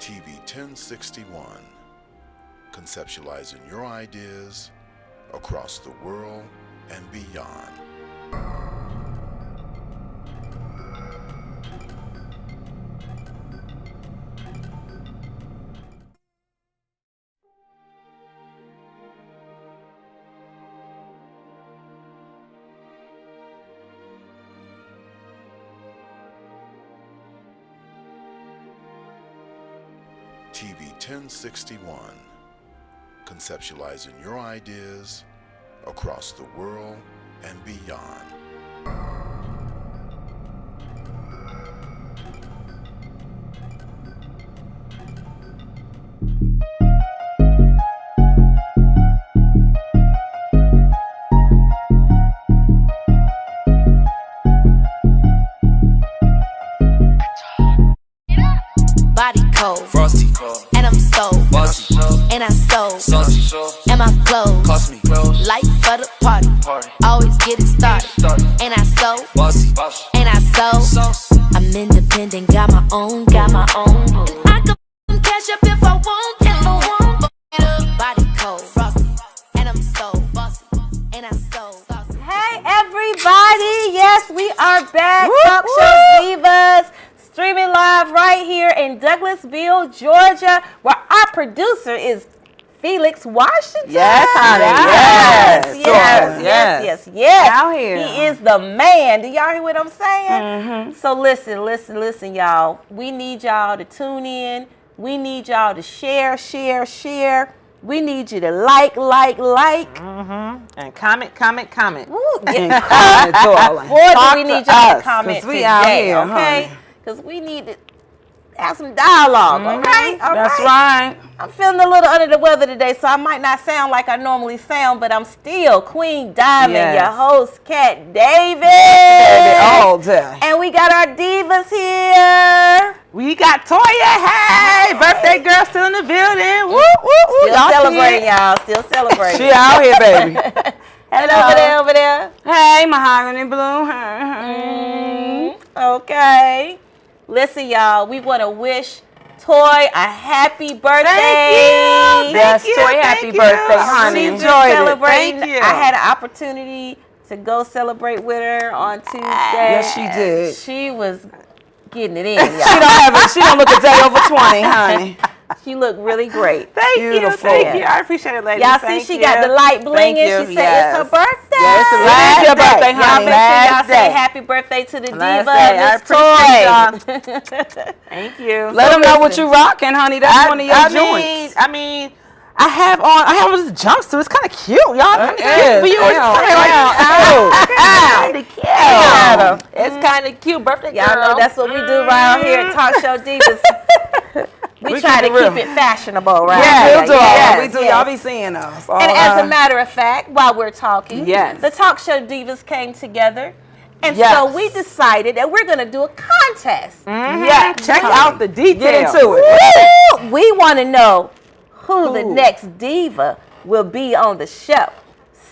TV 1061, conceptualizing your ideas across the world and beyond. TV 1061, conceptualizing your ideas across the world and beyond. Body cold, Frosty, and I'm so bossy, and I so saucy, and my clothes cost me, light for the party. Always get it started, and I so bossy, and I so sauce. I'm independent, got my own. And I can cash up if I want. Body cold, frosty, and I'm so bossy, and I so saucy. Hey everybody, yes, we are back. Talk Show Divas, streaming live right here in Douglasville, Georgia, where our producer is Felix Washington. Yes, honey. Yes. Out here. He is the man. Do y'all hear what I'm saying? So listen, y'all. We need y'all to tune in. We need y'all to share. We need you to like. And comment. Ooh, And yeah. comment, darling. Boy, Talk do we need to y'all to us, comment 'cause we today, out here, okay? honey. Because we need to have some dialogue, all right? All That's right. right. I'm feeling a little under the weather today, so I might not sound like I normally sound, but I'm still Queen Diamond, Yes. your host, Cat Davis. Baby, all day. And we got our divas here. We got Toya. Hey, birthday girl still in the building. Woo. Still Y'all see celebrating, it? y'all. Still celebrating. She out here, baby. And over there. Hey, Mahogany Blue. Okay. Listen, y'all, we want to wish Toy a happy birthday. Thank you. Yes, Thank you. Toy, Thank happy you. birthday, I honey. really She's enjoyed it. celebrating. Thank you. I had an opportunity to go celebrate with her on Tuesday. Yes, she did. She was getting it in, y'all. She don't look a day over 20, honey. She looked really great. Thank Beautiful. you. I appreciate it, ladies. Y'all see she got the light blinging. She said it's her birthday. Yes, it's your birthday, Y'all honey. make sure y'all Last say day. happy birthday to the Last diva, day. I Miss Toy. Thank you. Let them know what you rocking, honey. That's one of your joints. I mean, I have this jumpsuit. It's kind of cute, y'all. It's cute for you. It's kind of cute. Birthday girl. Y'all know that's what we do around here at Talk Show Divas. we try to keep it fashionable, right? Yeah, we do. Y'all be seeing us. And as a matter of fact, while we're talking, Yes. the Talk Show Divas came together. And Yes. so we decided that we're going to do a contest. Yeah, check out the details. Get into it. Woo! We want to know who the next diva will be on the show.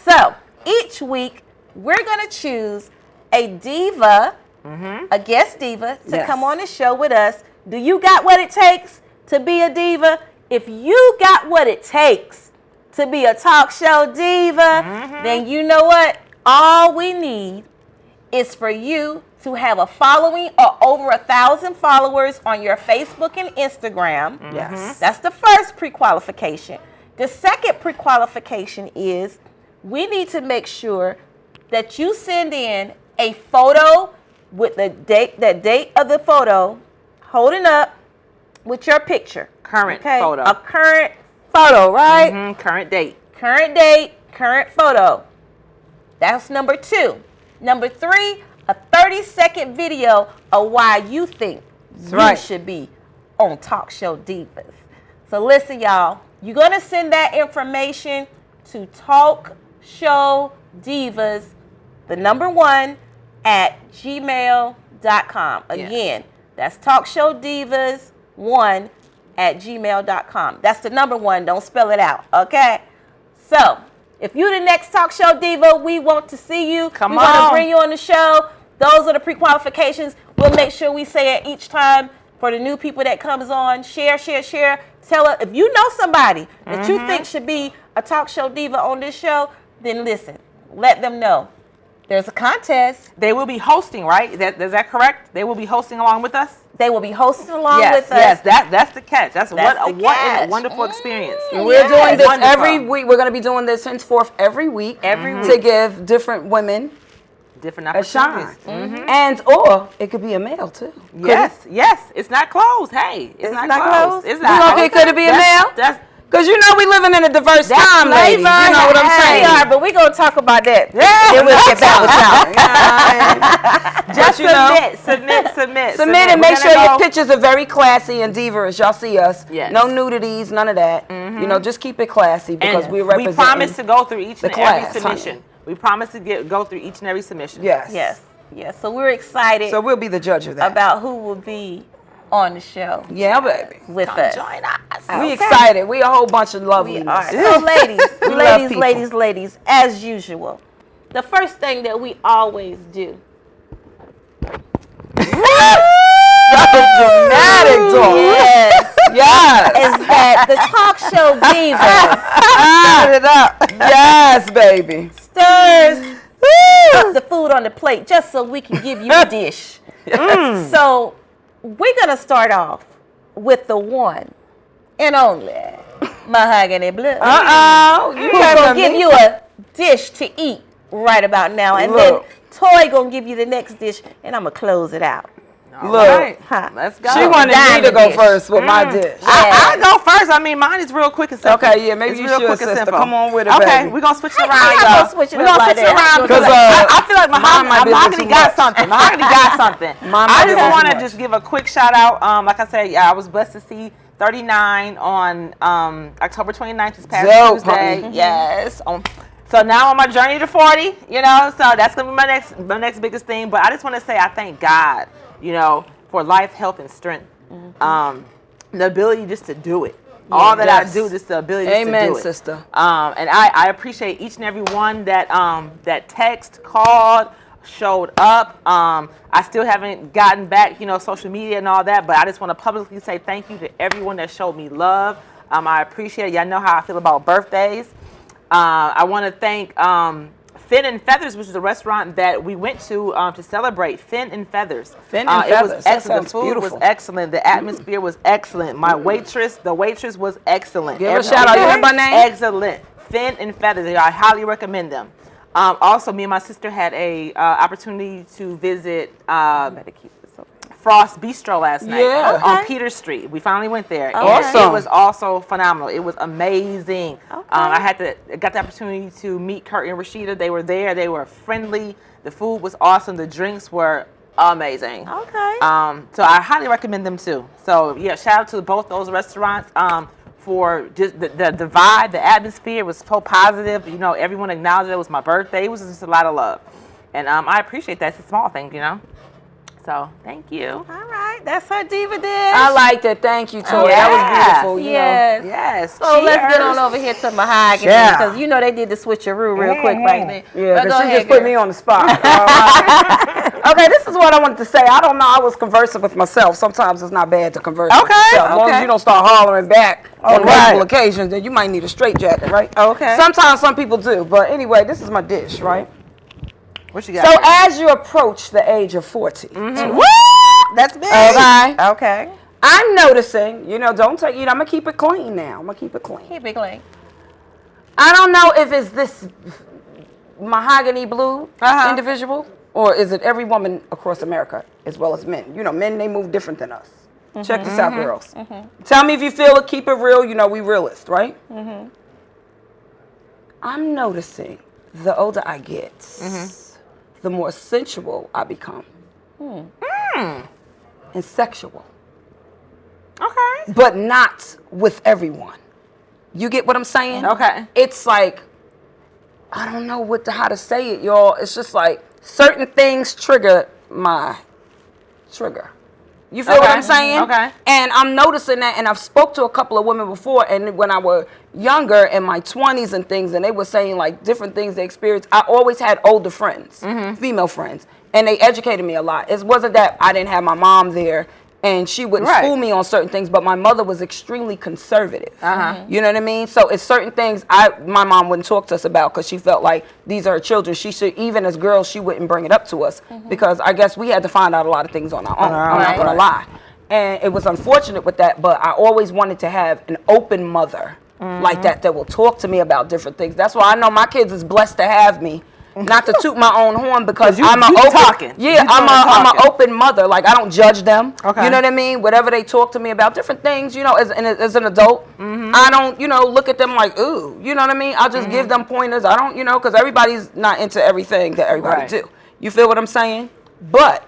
So each week, we're going to choose a diva, a guest diva, to come on the show with us. Do you got what it takes to be a diva? If you got what it takes to be a talk show diva, then you know what? All we need is for you to have a following or over 1,000 followers on your Facebook and Instagram. Yes. That's the first pre-qualification. The second pre-qualification is we need to make sure that you send in a photo with the date of the photo, holding up with your picture. Current photo. A current photo, right? Current date. Current date, current photo. That's number 2. Number 3, a 30-second video of why you think you should be on Talk Show Divas. So listen, y'all. You're going to send that information to Talk Show Divas, the number 1, at gmail.com. Again, that's Talk Show Divas 1 at gmail.com. That's the number 1. Don't spell it out, okay? So, if you're the next talk show diva, we want to see you. We want to bring you on the show. Those are the pre-qualifications. We'll make sure we say it each time for the new people that comes on. Share. Tell us if you know somebody that you think should be a talk show diva on this show, then listen. Let them know. There's a contest. They will be hosting, right? Is that correct? They will be hosting along with us? They will be hosting along with us. Yes, that's the catch. What a catch. wonderful experience. And we're doing this every week. We're going to be doing this henceforth every week. To give different women different a shine. opportunities. And or it could be a male too. Yes. It's not closed. Hey, it's not closed. It's not. not. Could it be a male? Because you know we living in a diverse time, ladies. You know what I'm saying? We are, but we're going to talk about that. Then we'll get back with y'all. Just submit and make sure your pictures are very classy and diva-ish. Y'all see us. Yes. No nudities, none of that. You know, just keep it classy because we're representing. We promise to go through each and every submission. Honey. We promise to go through each and every submission. Yes. So we're excited. So we'll be the judge of that. About who will be on the show. Yeah, baby. With us. Join us. We excited. We a whole bunch of loveliness. We are. So ladies, as usual, the first thing that we always do. Dramatic talk. Yes. Is that the talk show divas. Put it up. Yes, baby. Stirs up the food on the plate just so we can give you a dish. So we're going to start off with the one and only Mahogany Blue. Who's going to give you a dish to eat right about now. And then Toy going to give you the next dish, and I'm going to close it out. Look, let's go. She wanted me to go first with my dish. I go first. I mean, mine is real quick and simple. Okay, yeah, maybe you should, sister. Come on with it, baby. Okay, we're going to switch it around. We're going to switch it around because I feel like Mahogany got something. Mahogany got something. I just want to just give a quick shout out. Like I said, I was blessed to see 39 on October 29th this past Tuesday. Yes. So now on my journey to 40, you know, so that's going to be my next biggest thing. But I just want to say I thank God, you know, for life, health, and strength. The ability just to do it. All that I do, just the ability just to do it. Amen, sister. And I appreciate each and every one that that text, called, showed up. I still haven't gotten back, you know, social media and all that, but I just want to publicly say thank you to everyone that showed me love. I appreciate it. Y'all know how I feel about birthdays. I want to thank Fin and Feathers, which is a restaurant that we went to celebrate. Fin and Feathers. Fin and Feathers. It was excellent. The food beautiful. was excellent. The atmosphere was excellent. The waitress was excellent. Give her a shout out. You heard my name? Excellent. Fin and Feathers. I highly recommend them. Also, me and my sister had a opportunity to visit Frost Bistro last night on Peter Street. We finally went there. Awesome. It was also phenomenal. It was amazing. I got the opportunity to meet Kurt and Rashida. They were there. They were friendly. The food was awesome. The drinks were amazing. Okay. So I highly recommend them too. So yeah, shout out to both those restaurants. For just the vibe, the atmosphere was so positive. You know, everyone acknowledged it was my birthday. It was just a lot of love. And I appreciate that. It's a small thing, you know. So, thank you. All right. That's her diva dish. I liked it. Thank you, Toy. That was beautiful. Yes. So let's get on over here to Mahogany because you know they did the switcheroo real quick right there. Yeah, because she just put me on the spot. Okay, this is what I wanted to say. I don't know. I was conversing with myself. Sometimes it's not bad to converse with yourself. As long as you don't start hollering back on multiple occasions, then you might need a straitjacket, right? Okay. Sometimes some people do. But anyway, this is my dish, right? What you got? So as you approach the age of 40. That's big. Okay. I'm noticing, you know, don't take, you know, I'm going to keep it clean now. I'm going to keep it clean. Keep it clean. I don't know if it's this Mahogany Blue individual or is it every woman across America as well as men. You know, men, they move different than us. Check this out, girls. Tell me if you feel it. Keep it real. You know, we realists, right? I'm noticing the older I get, the more sensual I become. And sexual. Okay. But not with everyone. You get what I'm saying? Okay. It's like, I don't know how to say it, y'all. It's just like certain things trigger my trigger. You feel what I'm saying? Okay. And I'm noticing that, and I've spoke to a couple of women before, and when I were younger, in my 20s and things, and they were saying like different things they experienced. I always had older friends, female friends, and they educated me a lot. It wasn't that I didn't have my mom there and she wouldn't school me on certain things, but my mother was extremely conservative. You know what I mean? So it's certain things my mom wouldn't talk to us about because she felt like these are her children. She should, even as girls, she wouldn't bring it up to us because I guess we had to find out a lot of things on our own. I'm not going to lie. And it was unfortunate with that, but I always wanted to have an open mother like that will talk to me about different things. That's why I know my kids is blessed to have me. Not to toot my own horn because I'm an open, I'm an open mother. Like I don't judge them. Okay. You know what I mean? Whatever they talk to me about different things, you know, as an adult, I don't, you know, look at them like, ooh, you know what I mean? I'll just give them pointers. I don't, you know, because everybody's not into everything that everybody do. You feel what I'm saying? But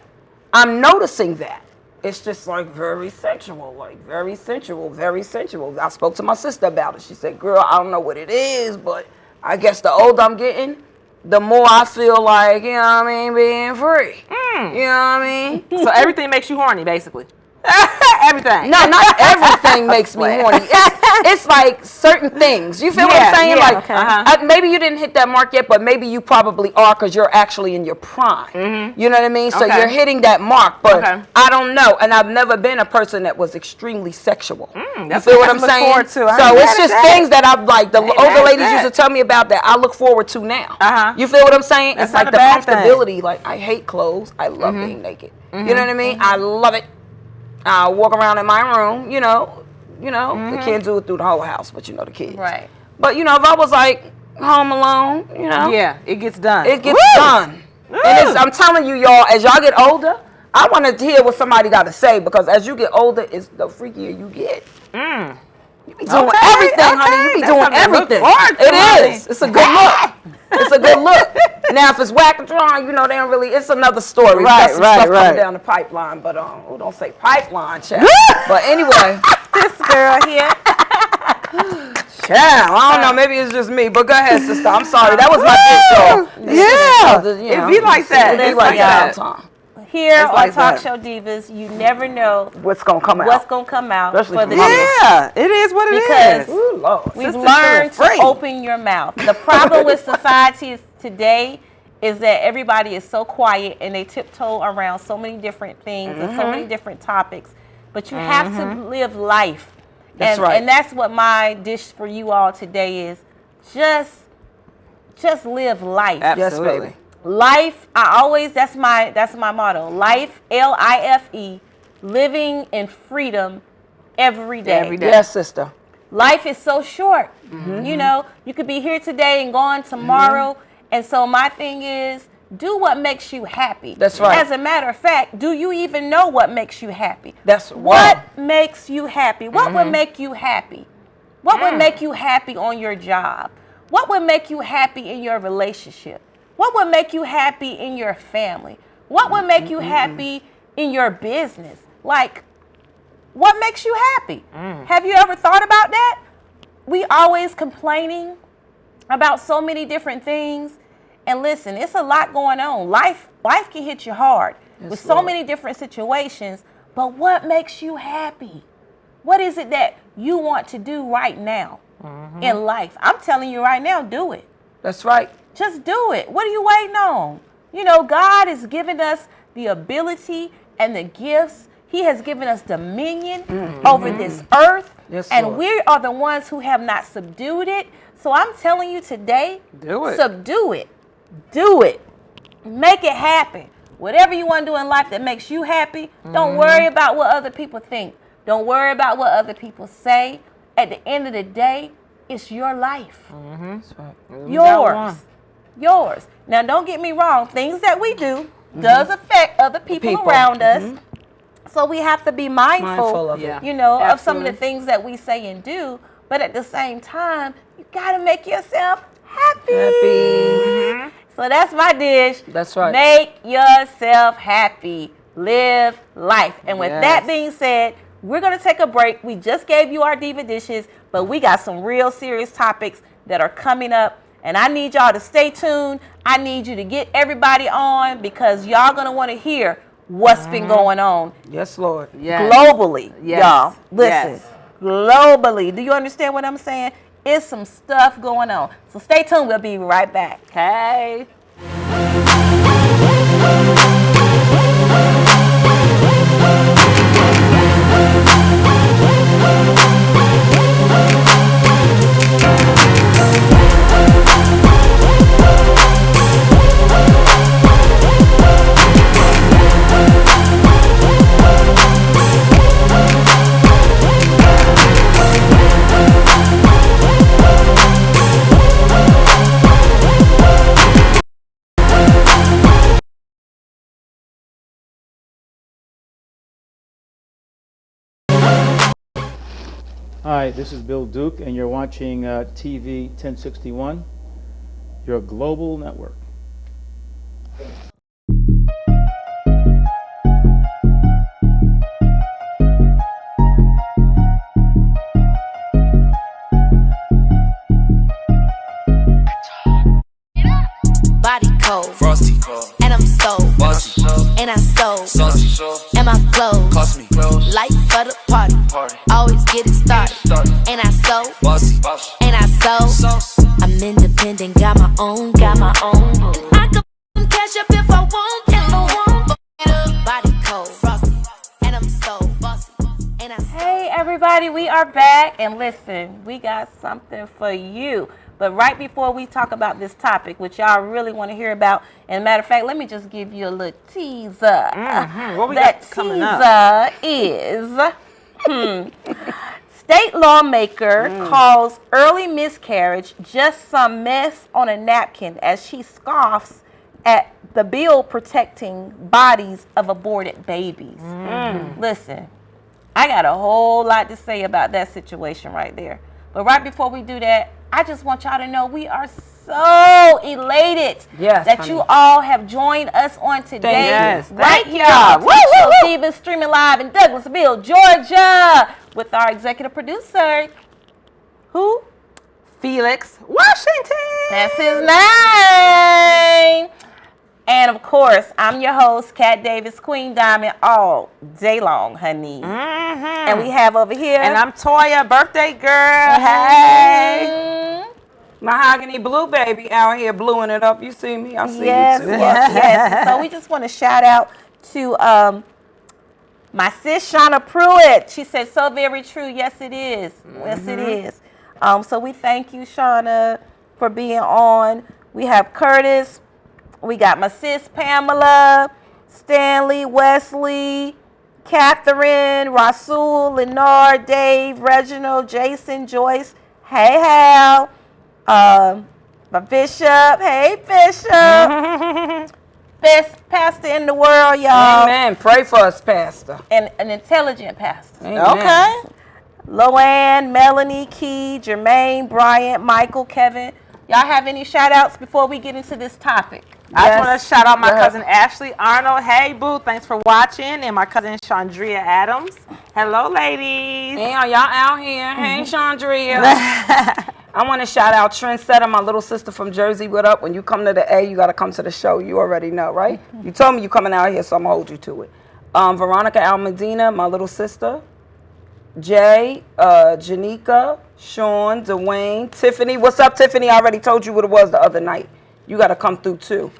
I'm noticing that. It's just like very sensual, very sensual. I spoke to my sister about it. She said, girl, I don't know what it is, but I guess the older I'm getting, the more I feel like, you know what I mean, being free. You know what I mean? So everything makes you horny, basically. Everything. No, not everything makes me horny. It's like certain things. You feel what I'm saying? Like maybe you didn't hit that mark yet, but maybe you probably are because you're actually in your prime. You know what I mean? So you're hitting that mark, but I don't know. And I've never been a person that was extremely sexual. You feel what I'm saying? So it's just things that I've like the older ladies used to tell me about that I look forward to now. You feel what I'm saying? It's like the comfortability. Like I hate clothes. I love being naked. You know what I mean? I love it. I walk around in my room, you know, the kids do it through the whole house, but you know the kids. Right. But you know, if I was like home alone, you know. Yeah, it gets done. It gets done. And I'm telling you, y'all, as y'all get older, I want to hear what somebody got to say because as you get older, it's the freakier you get. You be doing everything, honey. You be doing everything. It is. It's a good look. It's a good look. Now, if it's whack and drawing, you know, they don't really, it's another story. Right, stuff coming down the pipeline, but don't say pipeline, child. But anyway. This girl here. Child, I don't know, maybe it's just me, but go ahead, sister. I'm sorry. That was my dish, yeah. It be like that. It be like that all the time. Here on Talk Show Divas, you never know what's gonna come out. Especially for the yeah, it is what it is. Because ooh, Lord. We've learned to open your mouth. The problem with society today is that everybody is so quiet and they tiptoe around so many different things and so many different topics. But you have to live life. That's right. And that's what my dish for you all today is. Just live life. Absolutely. Yes, baby. Life, that's my motto. Life, Life, living in freedom every day. Every day. Yes, sister. Life is so short. You know, you could be here today and gone tomorrow. And so my thing is, do what makes you happy. That's right. As a matter of fact, do you even know what makes you happy? That's what makes you happy. What would make you happy? What would make you happy on your job? What would make you happy in your relationship? What would make you happy in your family? What would make you happy in your business? Like, what makes you happy? Have you ever thought about that? We always complaining about so many different things. And listen, it's a lot going on. Life can hit you hard with so many different situations. But what makes you happy? What is it that you want to do right now in life? I'm telling you right now, do it. That's right. Just do it. What are you waiting on? You know, God has given us the ability and the gifts. He has given us dominion over this earth. Yes, and Lord. we are the ones who have not subdued it. So I'm telling you today, do it. Subdue it. Do it. Make it happen. Whatever you want to do in life that makes you happy, don't worry about what other people think. Don't worry about what other people say. At the end of the day, it's your life. That's right. Yours. Now, don't get me wrong. Things that we do does affect other people around us. So we have to be mindful of it. you know, of some of the things that we say and do. But at the same time, you got to make yourself happy. So that's my dish. That's right. Make yourself happy. Live life. And with that being said, we're going to take a break. We just gave you our diva dishes, but we got some real serious topics that are coming up. And I need y'all to stay tuned. I need you to get everybody on because y'all going to want to hear what's been going on. Yes, Lord. Yes. Globally, y'all. Listen, Yes. globally. Do you understand what I'm saying? It's some stuff going on. So stay tuned. We'll be right back. Okay. Hi, this is Bill Duke, and you're watching TV 1061, your global network. Body cold, frosty, and I'm so bossy, and I so saucy, and my clothes cost me life for the party. Always get it started, and I so bossy, and I so I'm independent, got my own. And I can cash up if I want, body cold, frosty, and I'm so bossy, and I so. Hey everybody, we are back, and listen, we got something for you. But right before we talk about this topic, which y'all really want to hear about, and matter of fact, let me just give you a little teaser. What we That got coming up? teaser is state lawmaker calls early miscarriage just some mess on a napkin as she scoffs at the bill protecting bodies of aborted babies. Listen, I got a whole lot to say about that situation right there. But right before we do that, I just want y'all to know we are so elated that you all have joined us on today. Right here on Divas, streaming live in Douglasville, Georgia, with our executive producer, who? Felix Washington. That's his name. And of course, I'm your host, Kat Davis, Queen Diamond, all day long, honey. And we have over here. And I'm Toya, birthday girl. Hey. Mahogany Blue baby out here bluing it up. You see me? I see you too. Yes. So we just want to shout out to my sis, Shauna Pruitt. She said, so very true. Yes, it is. Yes, it is. So we thank you, Shauna, for being on. We have Curtis. We got my sis, Pamela, Stanley, Wesley, Catherine, Rasul, Lenore, Dave, Reginald, Jason, Joyce. Hey, Hal. My Bishop. Hey, Bishop. Best pastor in the world, y'all. Amen. Pray for us, Pastor. And an intelligent pastor. Amen. Okay. Loanne, Melanie, Key, Jermaine, Bryant, Michael, Kevin. Y'all have any shout outs before we get into this topic? I just want to shout out my cousin Ashley Arnold. Hey, boo, thanks for watching. And my cousin Chandria Adams. Hello, ladies. Hey, y'all out here. Hey, Chandria. I want to shout out Trendsetter, my little sister from Jersey. What up? When you come to the A, you got to come to the show. You already know, right? You told me you coming out here, so I'm going to hold you to it. Veronica Almedina, my little sister. Jay, Janika, Sean, Dwayne, Tiffany. What's up, Tiffany? I already told you what it was the other night. You got to come through, too.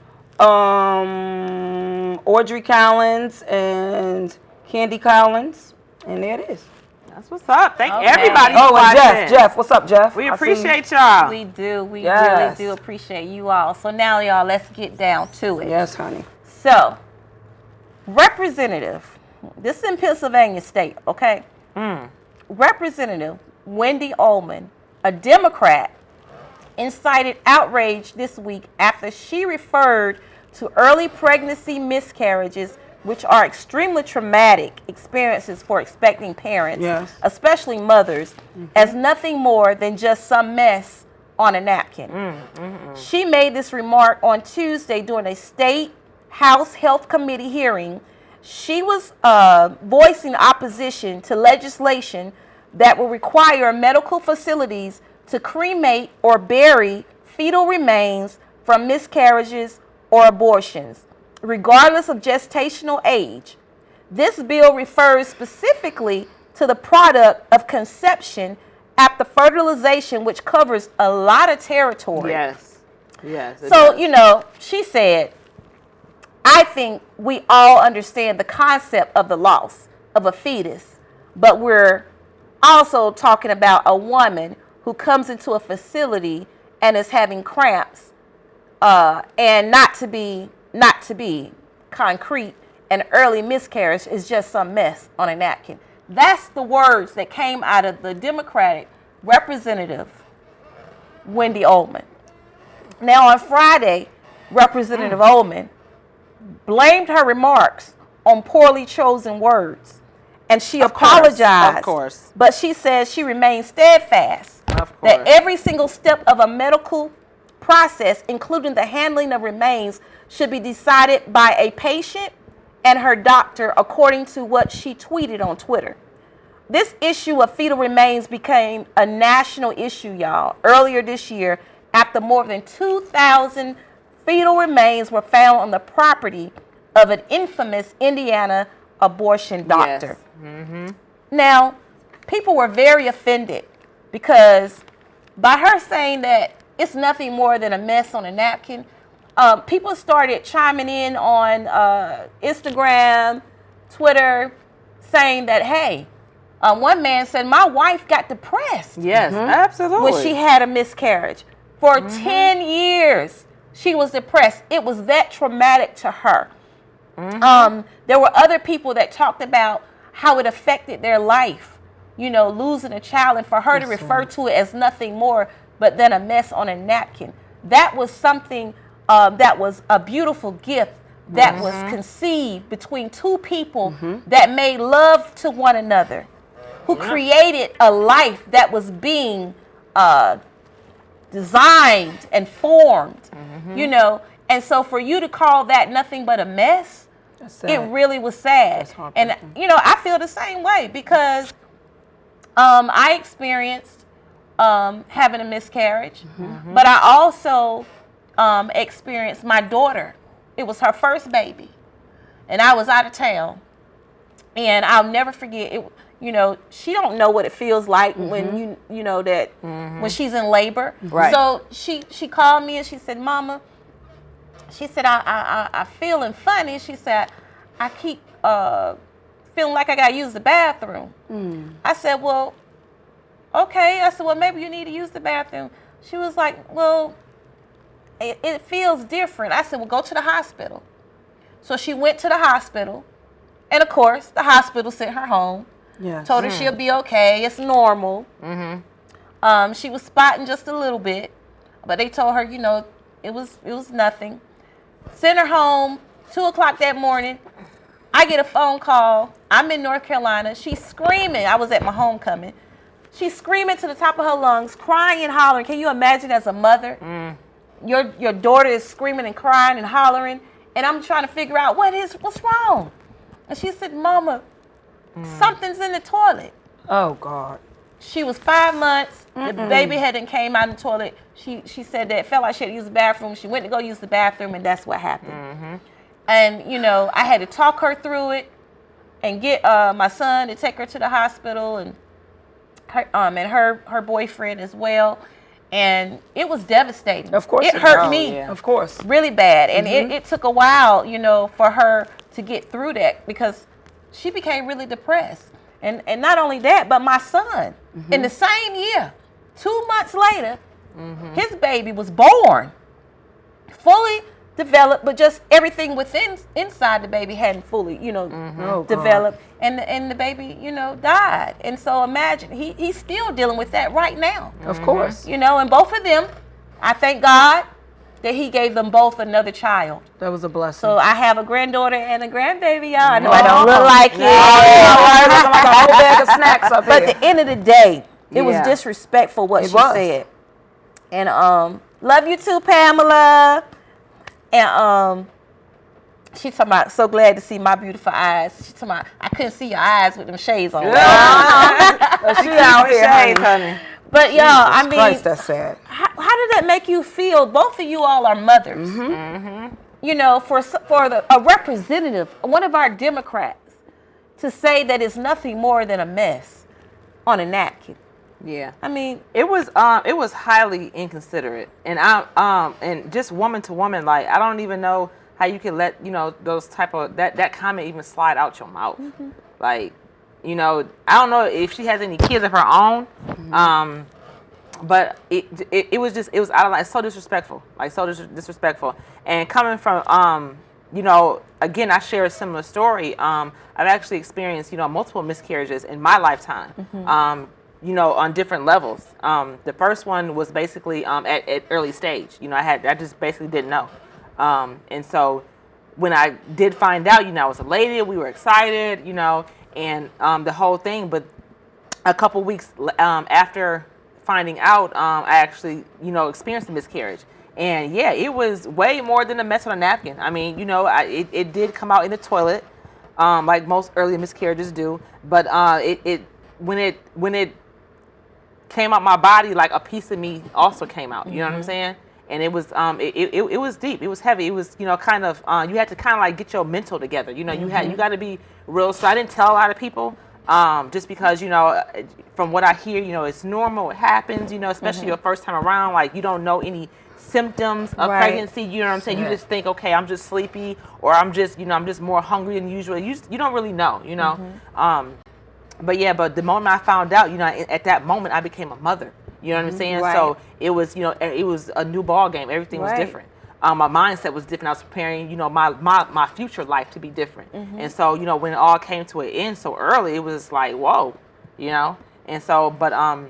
Audrey Collins and Candy Collins. And there it is. That's what's up. Thank everybody for and watching. Jeff. What's up, Jeff? We appreciate y'all. We do. We really do appreciate you all. So now, y'all, let's get down to it. Yes, honey. So, Representative, this is in Pennsylvania State, okay? Representative Wendy Ullman, a Democrat, incited outrage this week after she referred to early pregnancy miscarriages, which are extremely traumatic experiences for expecting parents, especially mothers, as nothing more than just some mess on a napkin. She made this remark on Tuesday during a state House Health Committee hearing. She was voicing opposition to legislation that will require medical facilities to cremate or bury fetal remains from miscarriages or abortions, regardless of gestational age. This bill refers specifically to the product of conception after fertilization, which covers a lot of territory. Yes. So, you know, she said, I think we all understand the concept of the loss of a fetus, but we're also talking about a woman who comes into a facility and is having cramps, and not to be concrete, an early miscarriage is just some mess on a napkin. That's the words that came out of the Democratic Representative Wendy Ullman. Now on Friday, Representative Ullman blamed her remarks on poorly chosen words And she apologized. Of course. But she says she remains steadfast. Of course. That every single step of a medical process, including the handling of remains, should be decided by a patient and her doctor, according to what she tweeted on Twitter. This issue of fetal remains became a national issue, y'all, earlier this year after more than 2,000 fetal remains were found on the property of an infamous Indiana abortion doctor. Yes. Now, people were very offended because by her saying that it's nothing more than a mess on a napkin, people started chiming in on Instagram, Twitter, saying that, hey, one man said, my wife got depressed. Yes, absolutely. When she had a miscarriage. For 10 years, she was depressed. It was that traumatic to her. There were other people that talked about how it affected their life, you know, losing a child, and for her to refer to it as nothing more but than a mess on a napkin. That was something that was a beautiful gift that was conceived between two people that made love to one another, who created a life that was being designed and formed, you know. And so for you to call that nothing but a mess, it really was sad. And, you know, I feel the same way because I experienced having a miscarriage, but I also experienced my daughter. It was her first baby, and I was out of town. And I'll never forget it. You know, she don't know what it feels like when you know that when she's in labor. Right. So she called me and she said, Mama, she said, I feeling funny. She said, I keep feeling like I got to use the bathroom. I said, well, okay. I said, well, maybe you need to use the bathroom. She was like, well, it feels different. I said, well, go to the hospital. So she went to the hospital. And, of course, the hospital sent her home. Yeah. Told her she'll be okay. It's normal. She was spotting just a little bit. But they told her, you know, it was nothing. Sent her home, 2 o'clock that morning. I get a phone call. I'm in North Carolina. She's screaming. I was at my homecoming. She's screaming to the top of her lungs, crying and hollering. Can you imagine as a mother? Your daughter is screaming and crying and hollering. And I'm trying to figure out what's wrong. And she said, Mama, something's in the toilet. Oh, God. She was 5 months. The baby hadn't came out of the toilet. She said that it felt like she had to use the bathroom. She went to go use the bathroom, and that's what happened. And, you know, I had to talk her through it and get my son to take her to the hospital and her boyfriend as well. And it was devastating. Of course. It hurt me. Of course. Really bad. And it took a while, you know, for her to get through that because she became really depressed. And not only that, but my son, in the same year, 2 months later, his baby was born, fully developed, but just everything inside the baby hadn't fully, you know, developed. And the baby, you know, died. And so imagine, he's still dealing with that right now. Of course. You know, and both of them, I thank God that he gave them both another child. That was a blessing. So I have a granddaughter and a grandbaby, y'all. I know I don't look like it. Like a whole bag of snacks up But here. at the end of the day, it was disrespectful what she said. And love you too, Pamela. And she talking about, so glad to see my beautiful eyes. She talking about, I couldn't see your eyes with them shades on. She out here, honey. But y'all, I mean, Christ, that's sad. How did that make you feel? Both of you all are mothers. You know, for a representative, one of our Democrats, to say that it's nothing more than a mess on a napkin. Yeah, I mean, it was highly inconsiderate, and and just woman to woman, like I don't even know how you can let, you know, those type of that comment even slide out your mouth. Like, you know, I don't know if she has any kids of her own, but it was out of line. It's so disrespectful, like so disrespectful, and coming from you know, again, I share a similar story. I've actually experienced, you know, multiple miscarriages in my lifetime. You know, on different levels. The first one was basically at early stage. You know, I just basically didn't know. And so when I did find out, you know, I was elated, we were excited, you know, and the whole thing. But a couple weeks after finding out, I actually, experienced a miscarriage. And yeah, it was way more than a mess on a napkin. I mean, it did come out in the toilet, like most early miscarriages do. But when it came out my body, like a piece of me also came out. You know what I'm saying? And it was it was deep. It was heavy. It was kind of you had to kind of like get your mental together. You got to be real. So I didn't tell a lot of people. Just because, from what I hear, it's normal, it happens, especially your first time around, like you don't know any symptoms of pregnancy, you know what I'm saying? You just think, okay, I'm just sleepy, or I'm just more hungry than usual. You don't really know, But the moment I found out, at that moment I became a mother, you know what I'm saying? Right. So it was, it was a new ball game. Everything was different. My mindset was different. I was preparing, my future life to be different. And so, when it all came to an end so early, it was like, whoa, And so, but I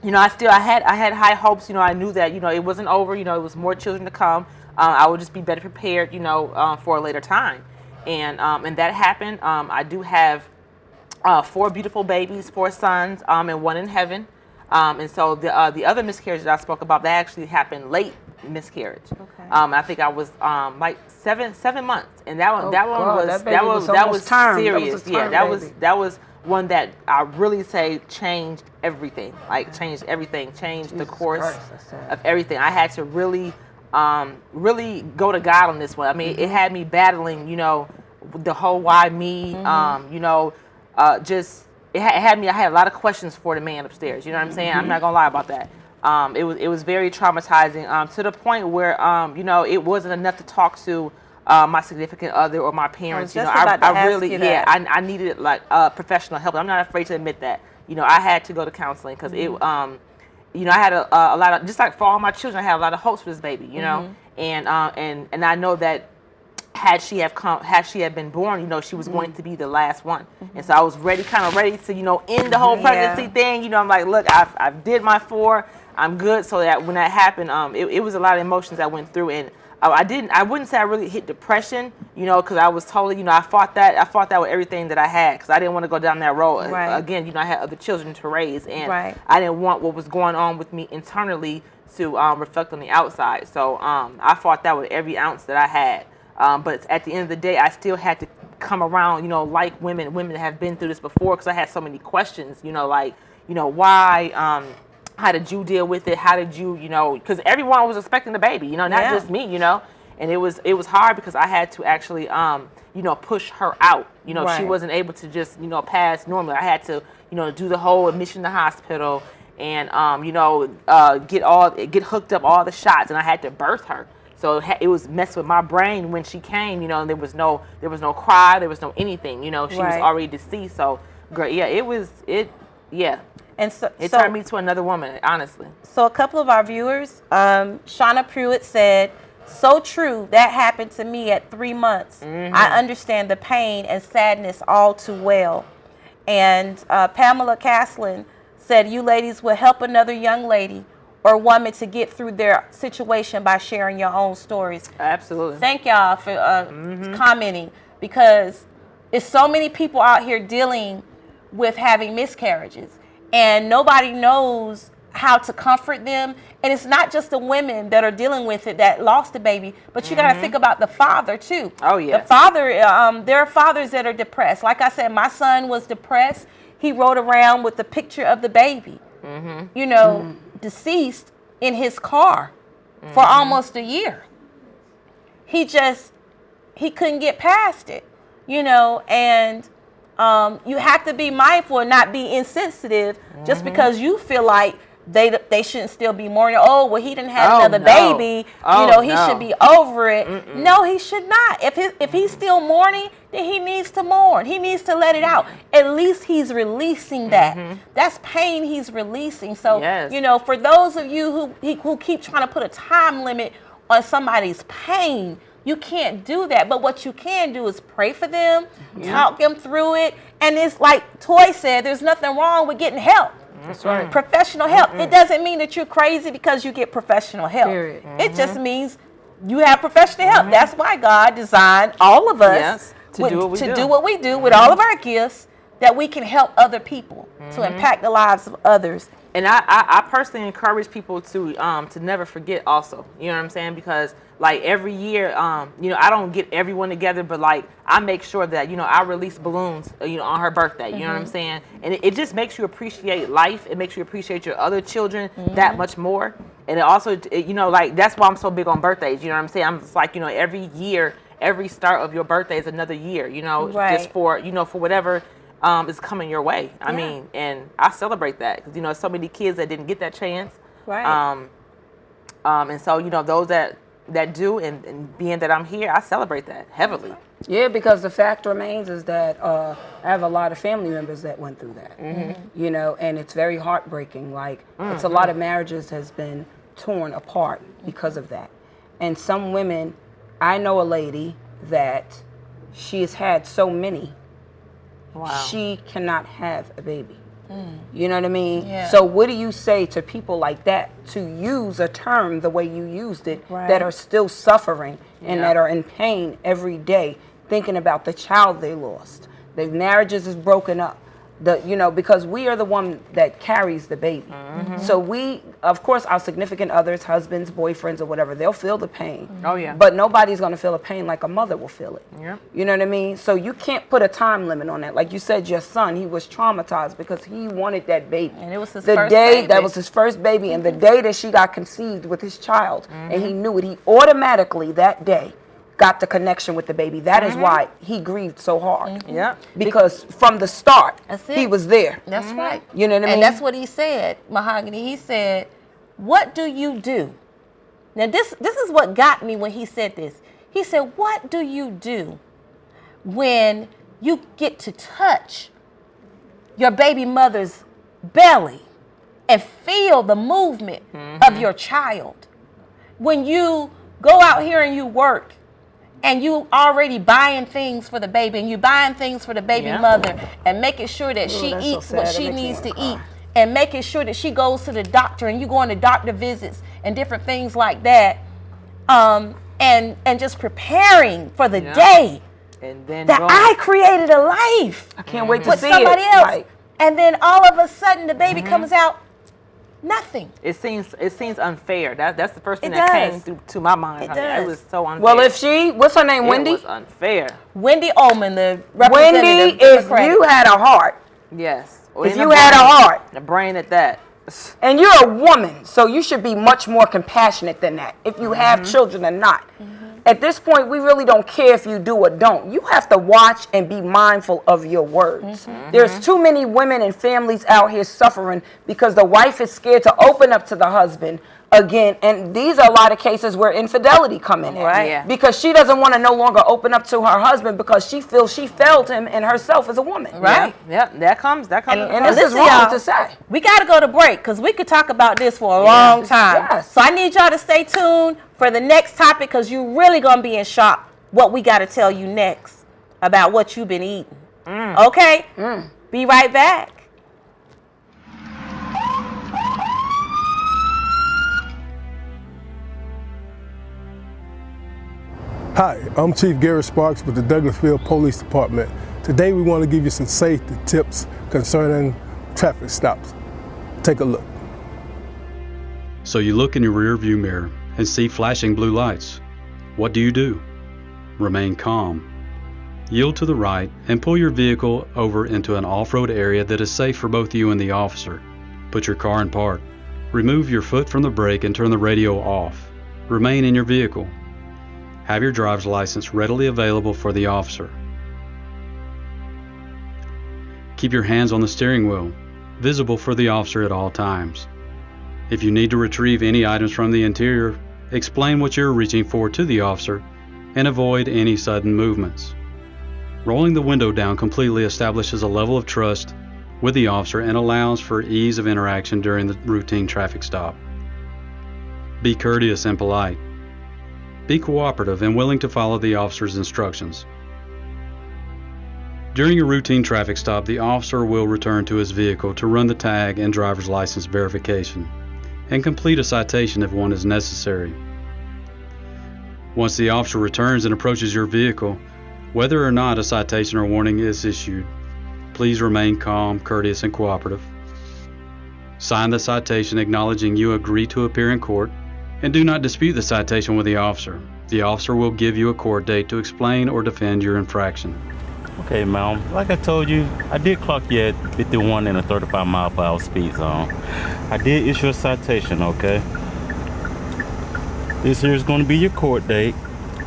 had high hopes. I knew that it wasn't over. It was more children to come. I would just be better prepared, for a later time. And that happened. I do have 4 beautiful babies, 4 sons, and 1 in heaven. And so the other miscarriage that I spoke about, that actually happened late miscarriage. Okay. I think I was like 7 months, and that one was serious. That was one that I really say changed everything. Like changed everything, changed the course of everything. I had to really go to God on this one. I mean, it had me battling, the whole why me, just. It had me. I had a lot of questions for the man upstairs. You know what I'm saying? I'm not gonna lie about that. It was very traumatizing to the point where it wasn't enough to talk to my significant other or my parents. I needed like professional help. I'm not afraid to admit that. I had to go to counseling because I had a lot of, just like for all my children, I had a lot of hopes for this baby. And I know that. Had she have been born, she was going to be the last one, and so I was ready to, end the whole pregnancy thing. I'm like, look, I've did my 4, I'm good. So that when that happened, it was a lot of emotions I went through, and I wouldn't say I really hit depression, because I was totally, I fought that with everything that I had, because I didn't want to go down that road. Right. Again, I had other children to raise, and right. I didn't want what was going on with me internally to reflect on the outside. So I fought that with every ounce that I had. But at the end of the day, I still had to come around, like women that have been through this before, because I had so many questions, why, how did you deal with it? How did you, because everyone was expecting the baby, not just me, and it was hard because I had to actually, push her out. Right. She wasn't able to just, pass normally. I had to, do the whole admission to hospital and, get hooked up all the shots, and I had to birth her. So it was messed with my brain when she came, and there was no cry, there was no anything, she was already deceased. So, girl, yeah, And so it turned me to another woman, honestly. So a couple of our viewers, Shauna Pruitt said, so true, that happened to me at 3 months. I understand the pain and sadness all too well. And Pamela Caslin said, you ladies will help another young lady or woman to get through their situation by sharing your own stories. Absolutely. Thank y'all for commenting, because there's so many people out here dealing with having miscarriages, and nobody knows how to comfort them. And it's not just the women that are dealing with it that lost a baby, but you got to think about the father too. Oh yeah. The father, there are fathers that are depressed. Like I said, my son was depressed. He rode around with the picture of the baby. Deceased in his car for almost a year. He couldn't get past it, and you have to be mindful and not be insensitive just because you feel like they shouldn't still be mourning. Oh, well, he didn't have another baby. He should be over it. No, he should not. If he's still mourning, then he needs to mourn. He needs to let it out. At least he's releasing that. That's pain he's releasing. So, for those of you who keep trying to put a time limit on somebody's pain, you can't do that. But what you can do is pray for them, talk them through it. And it's like Toy said, there's nothing wrong with getting help. That's right. Professional help. It doesn't mean that you're crazy because you get professional help. Period. It just means you have professional help. That's why God designed all of us to do what we do with all of our gifts, that we can help other people to impact the lives of others. And I personally encourage people to never forget also. You know what I'm saying? Because like every year, you know, I don't get everyone together, but like I make sure that, you know, I release balloons, you know, on her birthday. You know what I'm saying? And it just makes you appreciate life. It makes you appreciate your other children that much more. And it also, you know, like that's why I'm so big on birthdays. You know what I'm saying? I'm just like, you know, every year, every start of your birthday is another year, you know, just for, you know, for whatever is coming your way. I mean, and I celebrate that because, you know, so many kids that didn't get that chance. Right. And so, you know, those that do, and being that I'm here, I celebrate that heavily. Yeah, because the fact remains is that I have a lot of family members that went through that, you know, and it's very heartbreaking. Like, it's a lot of marriages has been torn apart because of that. And some women, I know a lady that she has had so many, she cannot have a baby. You know what I mean? Yeah. So what do you say to people like that to use a term the way you used it, that are still suffering and that are in pain every day, thinking about the child they lost? Their marriages is broken up. You know, because we are the one that carries the baby. So we, of course, our significant others, husbands, boyfriends, or whatever, they'll feel the pain. Oh yeah. But nobody's gonna feel the pain like a mother will feel it. Yeah. You know what I mean? So you can't put a time limit on that. Like you said, your son, he was traumatized because he wanted that baby. And it was his first baby. That was his first baby, and the day that she got conceived with his child, and he knew it, he automatically that day got the connection with the baby. That is why he grieved so hard. Yeah. Because from the start, he was there. That's right. You know what I mean? And that's what he said, Mahogany. He said, what do you do? Now this is what got me when he said this. He said, what do you do when you get to touch your baby mother's belly and feel the movement of your child? When you go out here and you work, and you already buying things for the baby, and you buying things for the baby mother, and making sure that she eats what she needs to eat, and making sure that she goes to the doctor, and you go on to doctor visits and different things like that, and just preparing for the day and then that I created a life. I can't wait to with see somebody it. else, Right. and then all of a sudden the baby comes out. Nothing. It seems unfair. That's the first thing that came to my mind. It was so unfair. Well, if what's her name, Wendy? It was unfair. Wendy Ullman, the representative. Wendy, if you had a heart. Yes. If you had a heart. A brain at that. And you're a woman, so you should be much more compassionate than that. If you have children or not. At this point, we really don't care if you do or don't. You have to watch and be mindful of your words. There's too many women and families out here suffering because the wife is scared to open up to the husband again. And these are a lot of cases where infidelity come in. Right. Yeah. Because she doesn't want to no longer open up to her husband because she feels she failed him and herself as a woman. Right. Yeah, that comes. And this is wrong to say. We got to go to break because we could talk about this for a long time. Yes. So I need y'all to stay tuned for the next topic because you're really going to be in shock what we got to tell you next about what you've been eating. Okay? Be right back. Hi, I'm Chief Gary Sparks with the Douglasville Police Department. Today we want to give you some safety tips concerning traffic stops. Take a look. So you look in your rear view mirror and see flashing blue lights. What do? Remain calm. Yield to the right and pull your vehicle over into an off-road area that is safe for both you and the officer. Put your car in park. Remove your foot from the brake and turn the radio off. Remain in your vehicle. Have your driver's license readily available for the officer. Keep your hands on the steering wheel, visible for the officer at all times. If you need to retrieve any items from the interior, explain what you're reaching for to the officer and avoid any sudden movements. Rolling the window down completely establishes a level of trust with the officer and allows for ease of interaction during the routine traffic stop. Be courteous and polite. Be cooperative and willing to follow the officer's instructions. During a routine traffic stop, the officer will return to his vehicle to run the tag and driver's license verification and complete a citation if one is necessary. Once the officer returns and approaches your vehicle, whether or not a citation or warning is issued, please please remain calm, courteous, and cooperative. Sign the citation acknowledging you agree to appear in court, and do not dispute the citation with the officer. The officer will give you a court date to explain or defend your infraction. Okay, ma'am. Like I told you, I did clock you at 51 in a 35 mile per hour speed zone. I did issue a citation, okay? This here is going to be your court date.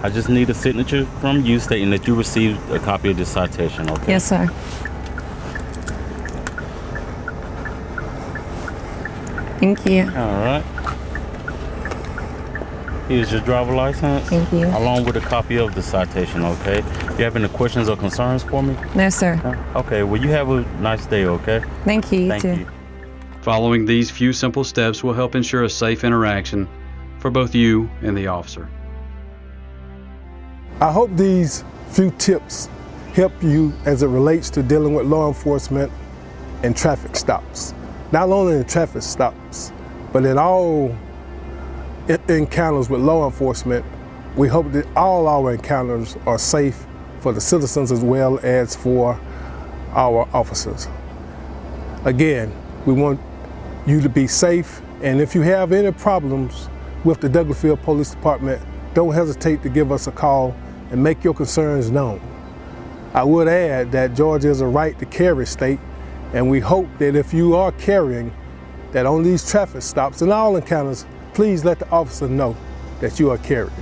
I just need a signature from you stating that you received a copy of this citation, okay? Yes, sir. Thank you. All right. Here's your driver license. Thank you. Along with a copy of the citation, okay? You have any questions or concerns for me? No, sir. Okay, well, you have a nice day, okay? Thank you. Thank you. Following these few simple steps will help ensure a safe interaction for both you and the officer. I hope these few tips help you as it relates to dealing with law enforcement and traffic stops. Not only in traffic stops, but in all encounters with law enforcement. We hope that all our encounters are safe for the citizens as well as for our officers. Again, we want you to be safe, and if you have any problems with the Douglasville Police Department, don't hesitate to give us a call and make your concerns known. I would add that Georgia is a right to carry state, and we hope that if you are carrying, that on these traffic stops and all encounters, please let the officer know that you are carrying.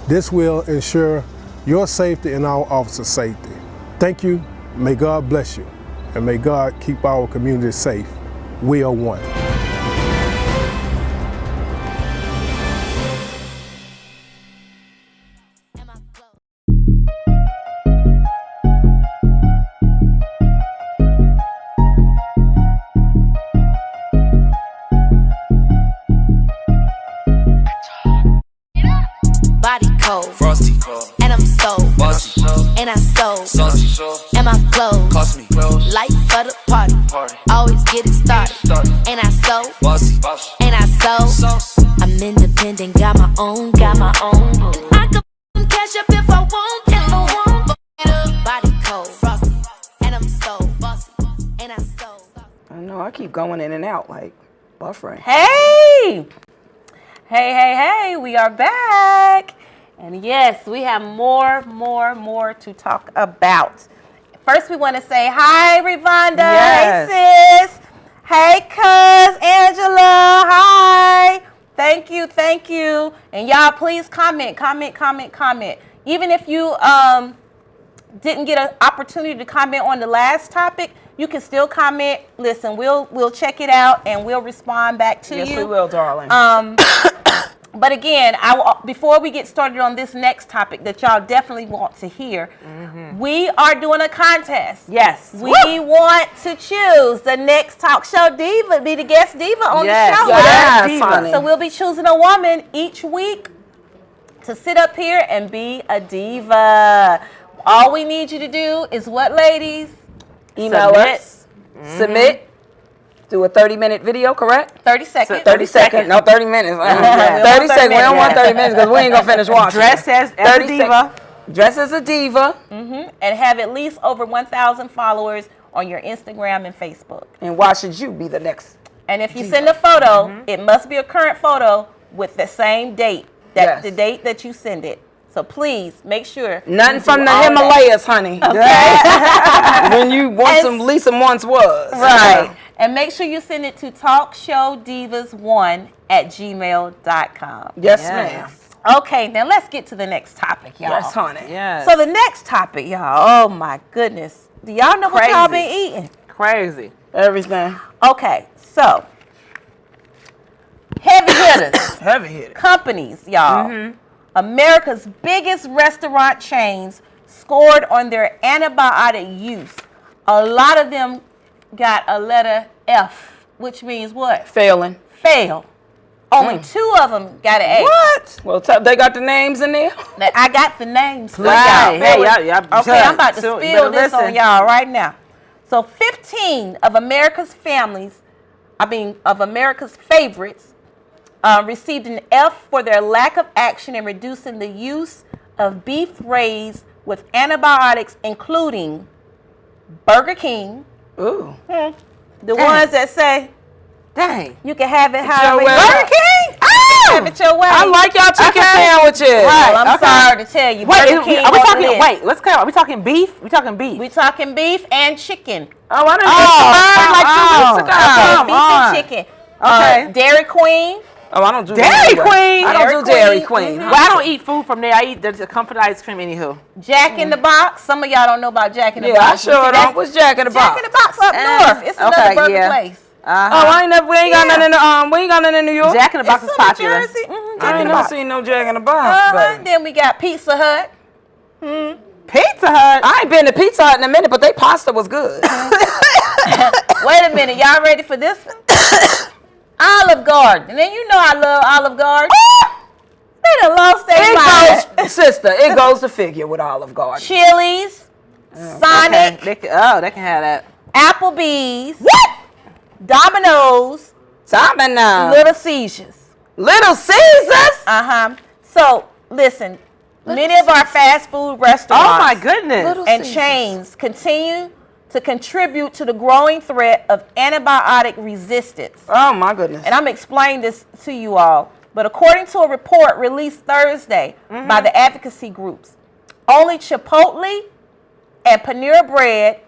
This will ensure your safety and our officers' safety. Thank you, may God bless you, and may God keep our community safe. We are one. Body cold, frosty cold, and I'm so bossy, and I so saucy, and my clothes cost me light for the party. Always get it started, and I so bossy, and I so I'm independent, got my own, and I can cash up if I want, Body cold, frosty, and I'm so bossy, and I so. I know I keep going in and out like buffering. Hey, we are back. And yes, we have more to talk about. First, we want to say hi, Rivonda. Yes. Hey, sis. Hey, cuz, Angela. Hi. Thank you. And y'all, please comment. Even if you didn't get an opportunity to comment on the last topic, you can still comment. Listen, we'll check it out and we'll respond back to you. Yes, we will, darling. But again, before we get started on this next topic that y'all definitely want to hear, we are doing a contest. Yes. We want to choose the next talk show diva, be the guest diva on the show. Yes, honey. So we'll be choosing a woman each week to sit up here and be a diva. All we need you to do is what, ladies? Email us. Submit. Do a 30-minute video, correct? 30 seconds. 30 seconds. No, 30 minutes. 30 seconds. We don't want 30 minutes because we ain't going to finish watching. Dress as a diva. Dress as a diva. And have at least over 1,000 followers on your Instagram and Facebook. And why should you be the next? And if you send a photo, it must be a current photo with the same date, the date that you send it. So please make sure. Nothing from the Himalayas, honey. Okay. When you want some Lisa once was. Right. And make sure you send it to talkshowdivas1@gmail.com. Yes, ma'am. Okay, now let's get to the next topic, y'all. Yes, honey. Yes. So the next topic, y'all. Oh my goodness. Do y'all know what y'all been eating? Crazy. Everything. Okay, so heavy hitters. Heavy hitters. Companies, y'all. America's biggest restaurant chains scored on their antibiotic use. A lot of them got a letter F, which means what? Failing. Fail. Only 2 of them got an A. What? Well, they got the names in there? Now, I got the names for Right. y'all. Hey, y'all. Okay, I'm about to So, you spill better this on listen. y'all right now. So 15 of America's favorites received an F for their lack of action in reducing the use of beef raised with antibiotics, including Burger King, Ooh. The ones that say, dang, you can have it your however you way. want. Burger King? Oh! Have it your way. I like y'all chicken sandwiches. Right. Well, I'm Okay. sorry to tell you. Wait, Burger King are we on the talking? list. Wait, let's go. Are we talking beef? We talking beef. We talking beef and chicken. Oh, I done ate the bird like 2 weeks ago. Come Beef on. and chicken. Okay. Dairy Queen. Oh, I don't do Dairy that. Queen. I don't do Dairy Queen. Well, I don't eat food from there. I eat the comfort ice cream anywho. Jack in the Box. Some of y'all don't know about Jack in the Yeah, I Box. sure See, don't. that's- What's Jack in the Jack Box? in the Box up north. It's another burger place. Oh, I ain't never. We ain't got nothing in the we ain't got nothing in New York. Jack in the Box is It's in New popular. Jersey. I Jack in ain't the never Box. seen no Jack in the Box. baby. Then we got Pizza Hut. Pizza Hut. I ain't been to Pizza Hut in a minute, but they pasta was good. Wait a minute, y'all ready for this one? Olive Garden. And then you know I love Olive Garden. They done lost their mind. It goes, sister. It goes to figure with Olive Garden. Chili's, Sonic, Okay. They can have that. Applebee's, Domino's, Little Caesars. Little Caesars. So listen, many of our fast food restaurants Oh my goodness. and chains continue to contribute to the growing threat of antibiotic resistance. Oh my goodness. And I'm explaining this to you all. But according to a report released Thursday by the advocacy groups, only Chipotle and Panera Bread,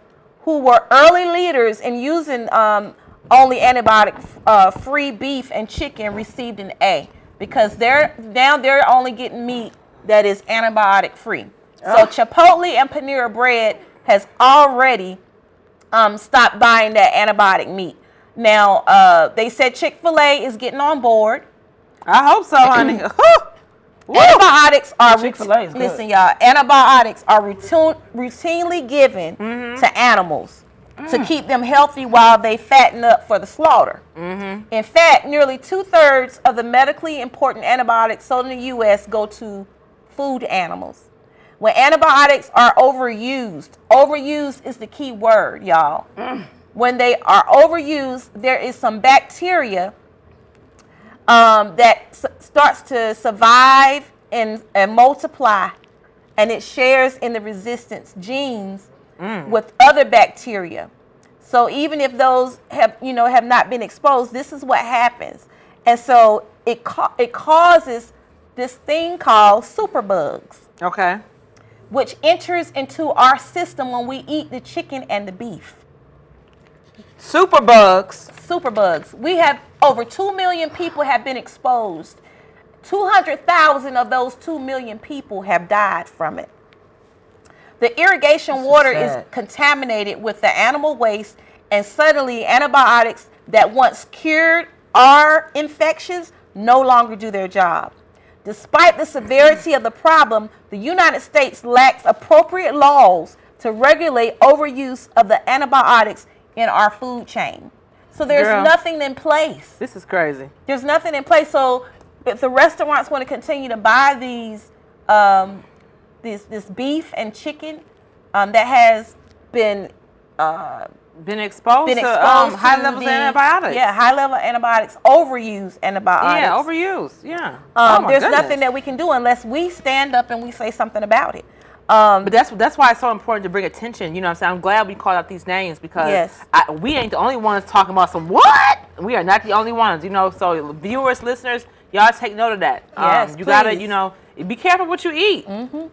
who were early leaders in using only antibiotic-free beef and chicken, received an A, because they're only getting meat that is antibiotic-free. So Chipotle and Panera Bread has already stopped buying that antibiotic meat. Now, they said Chick-fil-A is getting on board. I hope so, honey. Antibiotics are Chick-fil-A is good. listen, y'all. Antibiotics are routinely given to animals to keep them healthy while they fatten up for the slaughter. In fact, nearly 2/3 of the medically important antibiotics sold in the U.S. go to food animals. When antibiotics are overused is the key word, y'all. When they are overused, there is some bacteria that starts to survive and multiply, and it shares in the resistance genes with other bacteria. So even if those have not been exposed, this is what happens. And so it causes this thing called superbugs. Okay. Which enters into our system when we eat the chicken and the beef. Superbugs. We have over 2 million people have been exposed. 200,000 of those 2 million people have died from it. The irrigation water is contaminated with the animal waste, and suddenly antibiotics that once cured our infections no longer do their job. Despite the severity of the problem, the United States lacks appropriate laws to regulate overuse of the antibiotics in our food chain. So there's nothing in place. This is crazy. There's nothing in place. So if the restaurants want to continue to buy this beef and chicken that has been exposed to high levels of antibiotics. Yeah, high level antibiotics, overused antibiotics. Yeah, overused. Yeah. There's nothing that we can do unless we stand up and we say something about it. But that's why it's so important to bring attention. You know what I'm saying? I'm glad we called out these names because we ain't the only ones talking about some what? We are not the only ones, So viewers, listeners, y'all take note of that. Yes, you gotta, be careful what you eat.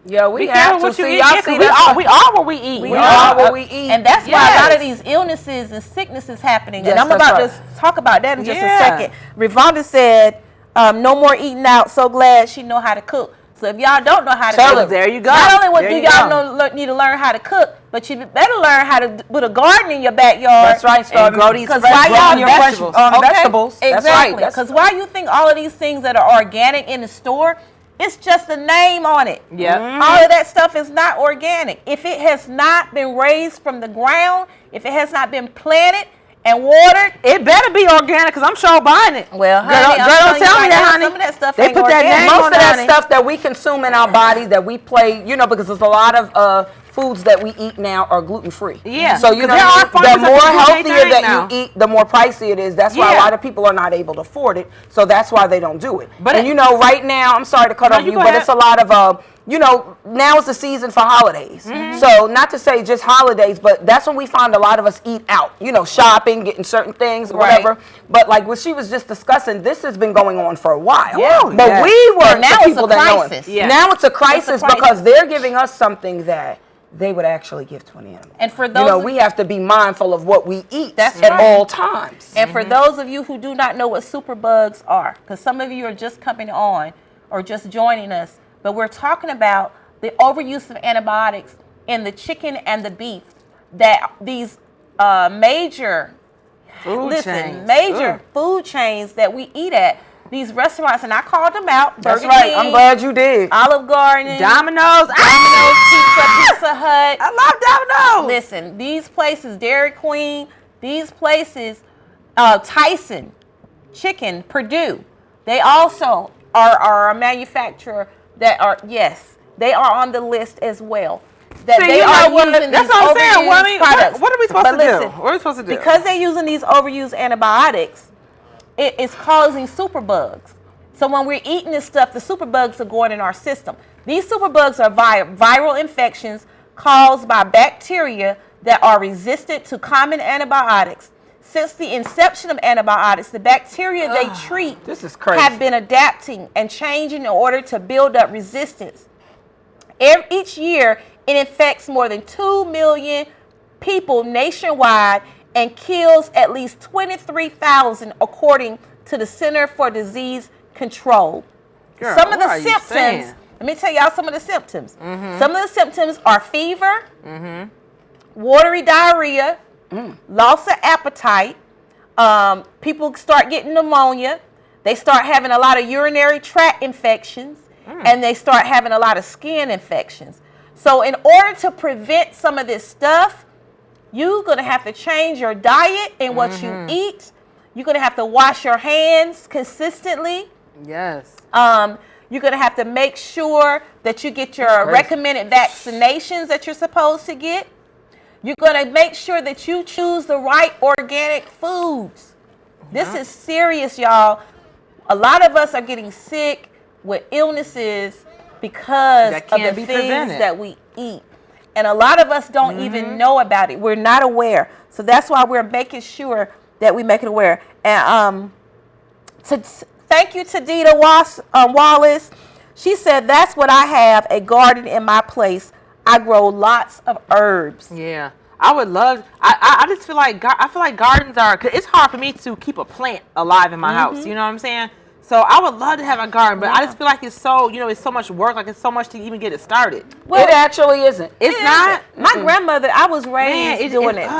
Yeah, we be have careful to what you see. eat. Y'all Yeah, see 'cause we are what we eat. We are what we eat. And that's why a lot of these illnesses and sicknesses happening. Yes, and I'm that's about right. to talk about that in just a second. Rivonda said, no more eating out. So glad she know how to cook. So if y'all don't know how to cook, there you go. Not only do y'all need to learn how to cook, but you better learn how to put a garden in your backyard. That's right. And grow these your vegetables. vegetables. That's Exactly. right. Because why you think all of these things that are organic in the store, it's just a name on it. Yeah. All of that stuff is not organic. If it has not been raised from the ground, if it has not been planted and watered, it better be organic because I'm sure buying it. Well, honey, girl, don't tell me that, honey. Some of that stuff They ain't put that organic. name Most on of that it, stuff that we consume in our bodies that we play, because there's a lot of foods that we eat now are gluten free. Yeah. So you know, the more healthier that you eat, the more pricey it is. That's why a lot of people are not able to afford it. So that's why they don't do it. But and you know, right now, I'm sorry to cut off you, but it's a lot of you know, now is the season for holidays. So not to say just holidays, but that's when we find a lot of us eat out. You know, shopping, getting certain things, whatever. But like what she was just discussing, this has been going on for a while. Yeah. But we were now the people it's a that know crisis. it. Yeah. Now it's a crisis because they're giving us something that they would actually give to an animal. And for those, you know, we have to be mindful of what we eat at all times. And for those of you who do not know what superbugs are, because some of you are just coming on or just joining us, but we're talking about the overuse of antibiotics in the chicken and the beef that these major food chains that we eat at, these restaurants, and I called them out. That's Burger right. King, I'm glad you did. Olive Garden, Domino's, Pizza Hut. I love Domino's. Listen, these places, Dairy Queen, these places, Tyson, Chicken, Purdue, they also are a manufacturer that are, they are on the list as well. That they are using these overused products. What are we supposed to do? What are we supposed to do? Because they're using these overused antibiotics, it is causing superbugs. So when we're eating this stuff, the superbugs are going in our system. These superbugs are viral infections caused by bacteria that are resistant to common antibiotics. Since the inception of antibiotics, the bacteria they treat have been adapting and changing in order to build up resistance. Each year, it infects more than 2 million people nationwide and kills at least 23,000 according to the Center for Disease Control. Girl, some of the symptoms, let me tell y'all some of the symptoms. Some of the symptoms are fever, watery diarrhea, loss of appetite. People start getting pneumonia. They start having a lot of urinary tract infections, and they start having a lot of skin infections. So in order to prevent some of this stuff, you're going to have to change your diet and what you eat. You're going to have to wash your hands consistently. Yes. You're going to have to make sure that you get your recommended vaccinations that you're supposed to get. You're going to make sure that you choose the right organic foods. This is serious, y'all. A lot of us are getting sick with illnesses because of the things that we eat. And a lot of us don't even know about it. We're not aware. So that's why we're making sure that we make it aware. And thank you to Dita Wallace. She said, that's what I have, a garden in my place. I grow lots of herbs. Yeah. I would love, I just feel like, gardens are, cause it's hard for me to keep a plant alive in my house. You know what I'm saying? So I would love to have a garden, but I just feel like it's so, you know, it's so much work. Like it's so much to even get it started. Well, it actually isn't. It's not. My grandmother, I was raised doing it.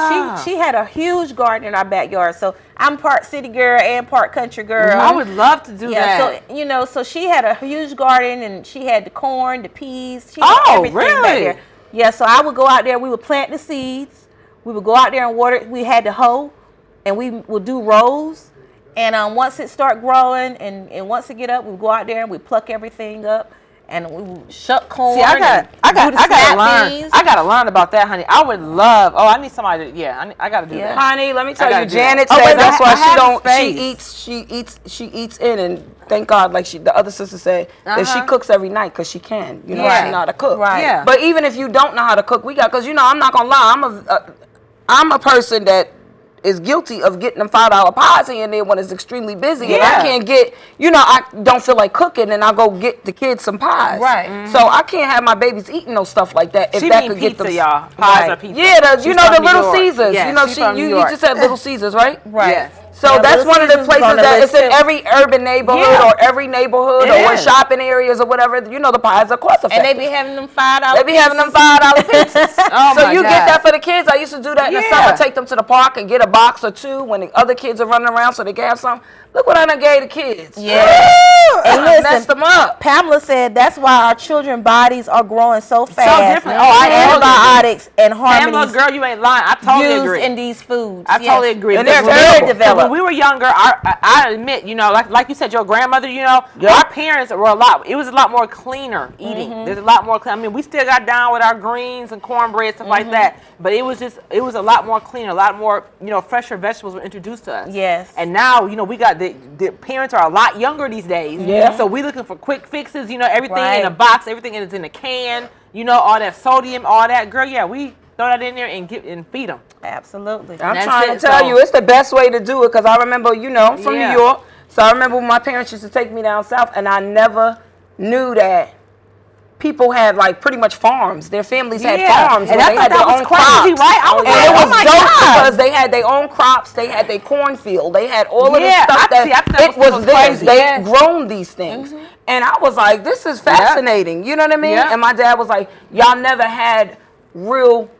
She had a huge garden in our backyard. So I'm part city girl and part country girl. I would love to do that. So, you know, so she had a huge garden and she had the corn, the peas. She had everything back there. Yeah, so I would go out there. We would plant the seeds. We would go out there and water it. We had the hoe, and we would do rows. And once it start growing, and once it get up, we go out there and we pluck everything up, and we shuck corn. See, I gotta learn about that, honey. I would love. Oh, I need somebody. I gotta do that, honey. Let me tell you, Janet says that's why she don't. She eats in, and thank God, like the other sister said, that she cooks every night because she can. You know, she know how to cook. Right. Yeah. But even if you don't know how to cook, because you know, I'm not gonna lie, I'm a person that is guilty of getting them $5 pies in there when it's extremely busy and I can't get, you know, I don't feel like cooking and I go get the kids some pies. Right. So I can't have my babies eating no stuff like that. If She that mean could pizza, get them, y'all. Pies are pizza. Yeah, you know the Little York. Caesars. Yes, you know, she's from New you York. just said Little Caesars, right? Right. Yes. So that's one of the places that it's in every urban neighborhood or every neighborhood or shopping areas or whatever. You know, the pies are cost effective. And they be having them $5. They be having them $5 pizzas. So you get that for the kids. I used to do that in the summer. Take them to the park and get a box or two when the other kids are running around so they can have some. Look what I done gave the kids. Yeah. And listen, messed them up. Pamela said that's why our children's bodies are growing so fast. So different. I antibiotics and harmonies. Pamela, girl, you ain't lying. I totally agree. In these foods. I totally agree. And They're very developed. When we were younger, I admit, like you said, your grandmother, our parents were it was a lot more cleaner eating. There's a lot more clean. I mean, we still got down with our greens and cornbread, stuff like that. But it was a lot more cleaner, a lot more, fresher vegetables were introduced to us. Yes. And now, we got the parents are a lot younger these days. Yeah. So we looking for quick fixes, everything in a box, everything is in a can, all that sodium, all that. Girl, yeah, we throw that in there and feed them. Absolutely. I'm trying to tell you, it's the best way to do it because I remember, from New York. So I remember when my parents used to take me down south, and I never knew that people had pretty much farms. Their families had farms and where they had their own crops. Right? I was and it was dope because they had their own crops. They had their cornfield. They had all of this stuff it was theirs. They had grown these things. And I was like, this is fascinating. You know what I mean? And my dad was like, y'all never had real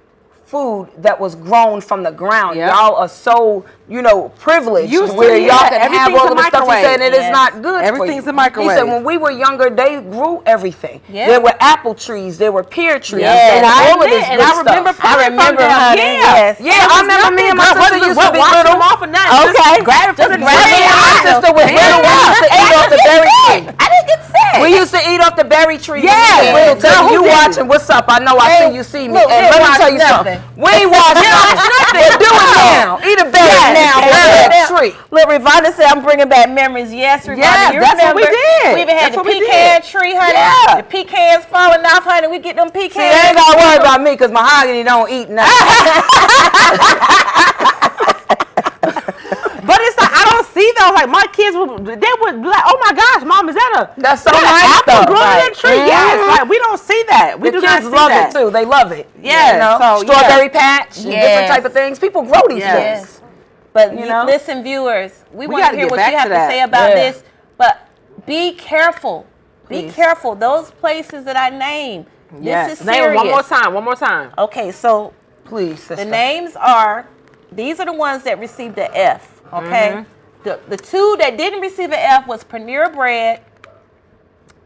food that was grown from the ground. Y'all are so, privileged where y'all can have all of the stuff. He said it is not good Everything's for you. a microwave. He said when we were younger, they grew everything. There were apple trees, there were pear trees, and all of this good stuff. I remember honey. I remember me and my sister used to be little. Okay. Grab it from the berry. My sister was little. We used to eat off the berry tree. I didn't get sick. We used to eat off the berry tree. Yeah. Real time. You watching? What's up? I know. I see you see me. And let me tell you something. We ain't watching nothing. Do it now. Eat a berry now. Tree. Look, Rivana said I'm bringing back memories. Yes, Rivana, you that's remember? what we did. We even had That's the what we pecan did. tree, honey. Yeah. The pecans falling off, honey. We get them pecans. See, they ain't gotta worry about me because mahogany don't eat nothing. But it's like I don't see those. Like my kids would be like, "Oh my gosh, mom, is that a That's so nice apple stuff. growing in that tree?" Yes, like we don't see that. We The do not kids see love that. it too. They love it. Yeah, so, strawberry patch, and Yes. different type of things. People grow these things. But know? listen, viewers, we want gotta to hear get what back you have to to that. say about Yeah. this. But be careful. Be careful. Those places that I named. Yes. This is Name serious. it one more time. Okay, so Please, sister. the names are, these are the ones that received the F, okay? The two that didn't receive an F was Panera Bread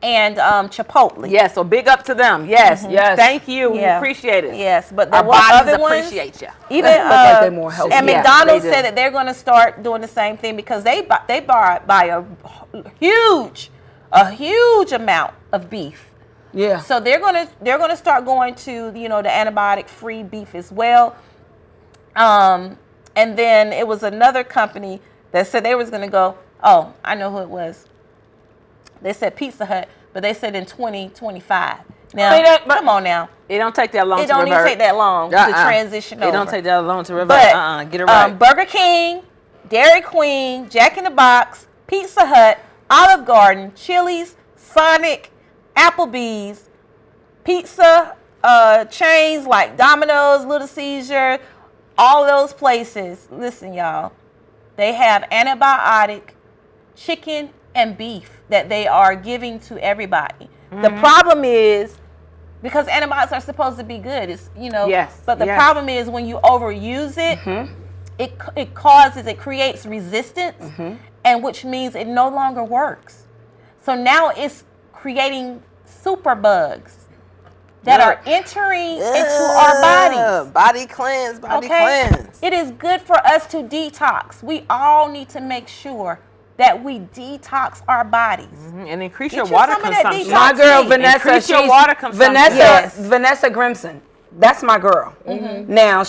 and Chipotle. Yes, so big up to them. Yes, Yes. Thank you. We Yeah. appreciate it. Yes, but there Our were bodies other ones. appreciate you. Even Look like they're more healthy. and Yeah, McDonald's they do. said that they're going to start doing the same thing because they buy a huge amount of beef. Yeah. So they're gonna start going to the antibiotic free beef as well. And then it was another company that said they was gonna go. Oh, I know who it was. They said Pizza Hut, but they said in 2025. Now, come on now. It don't take that long It to don't even revert. take that long to transition over. It don't take that long to revert. But Get it right. Burger King, Dairy Queen, Jack in the Box, Pizza Hut, Olive Garden, Chili's, Sonic, Applebee's, pizza chains like Domino's, Little Caesar, all those places. Listen, y'all, they have antibiotic chicken and beef that they are giving to everybody. The problem is, because antibiotics are supposed to be good, it's but the problem is when you overuse it, it creates resistance, and which means it no longer works. So now it's creating super bugs that are entering into our bodies. Body cleanse, cleanse. It is good for us to detox. We all need to make sure that we detox our bodies. And increase Get your you water some of that consumption. detox My girl tea. Vanessa, Increase your she's water consumption. Vanessa Grimson. That's my girl. Now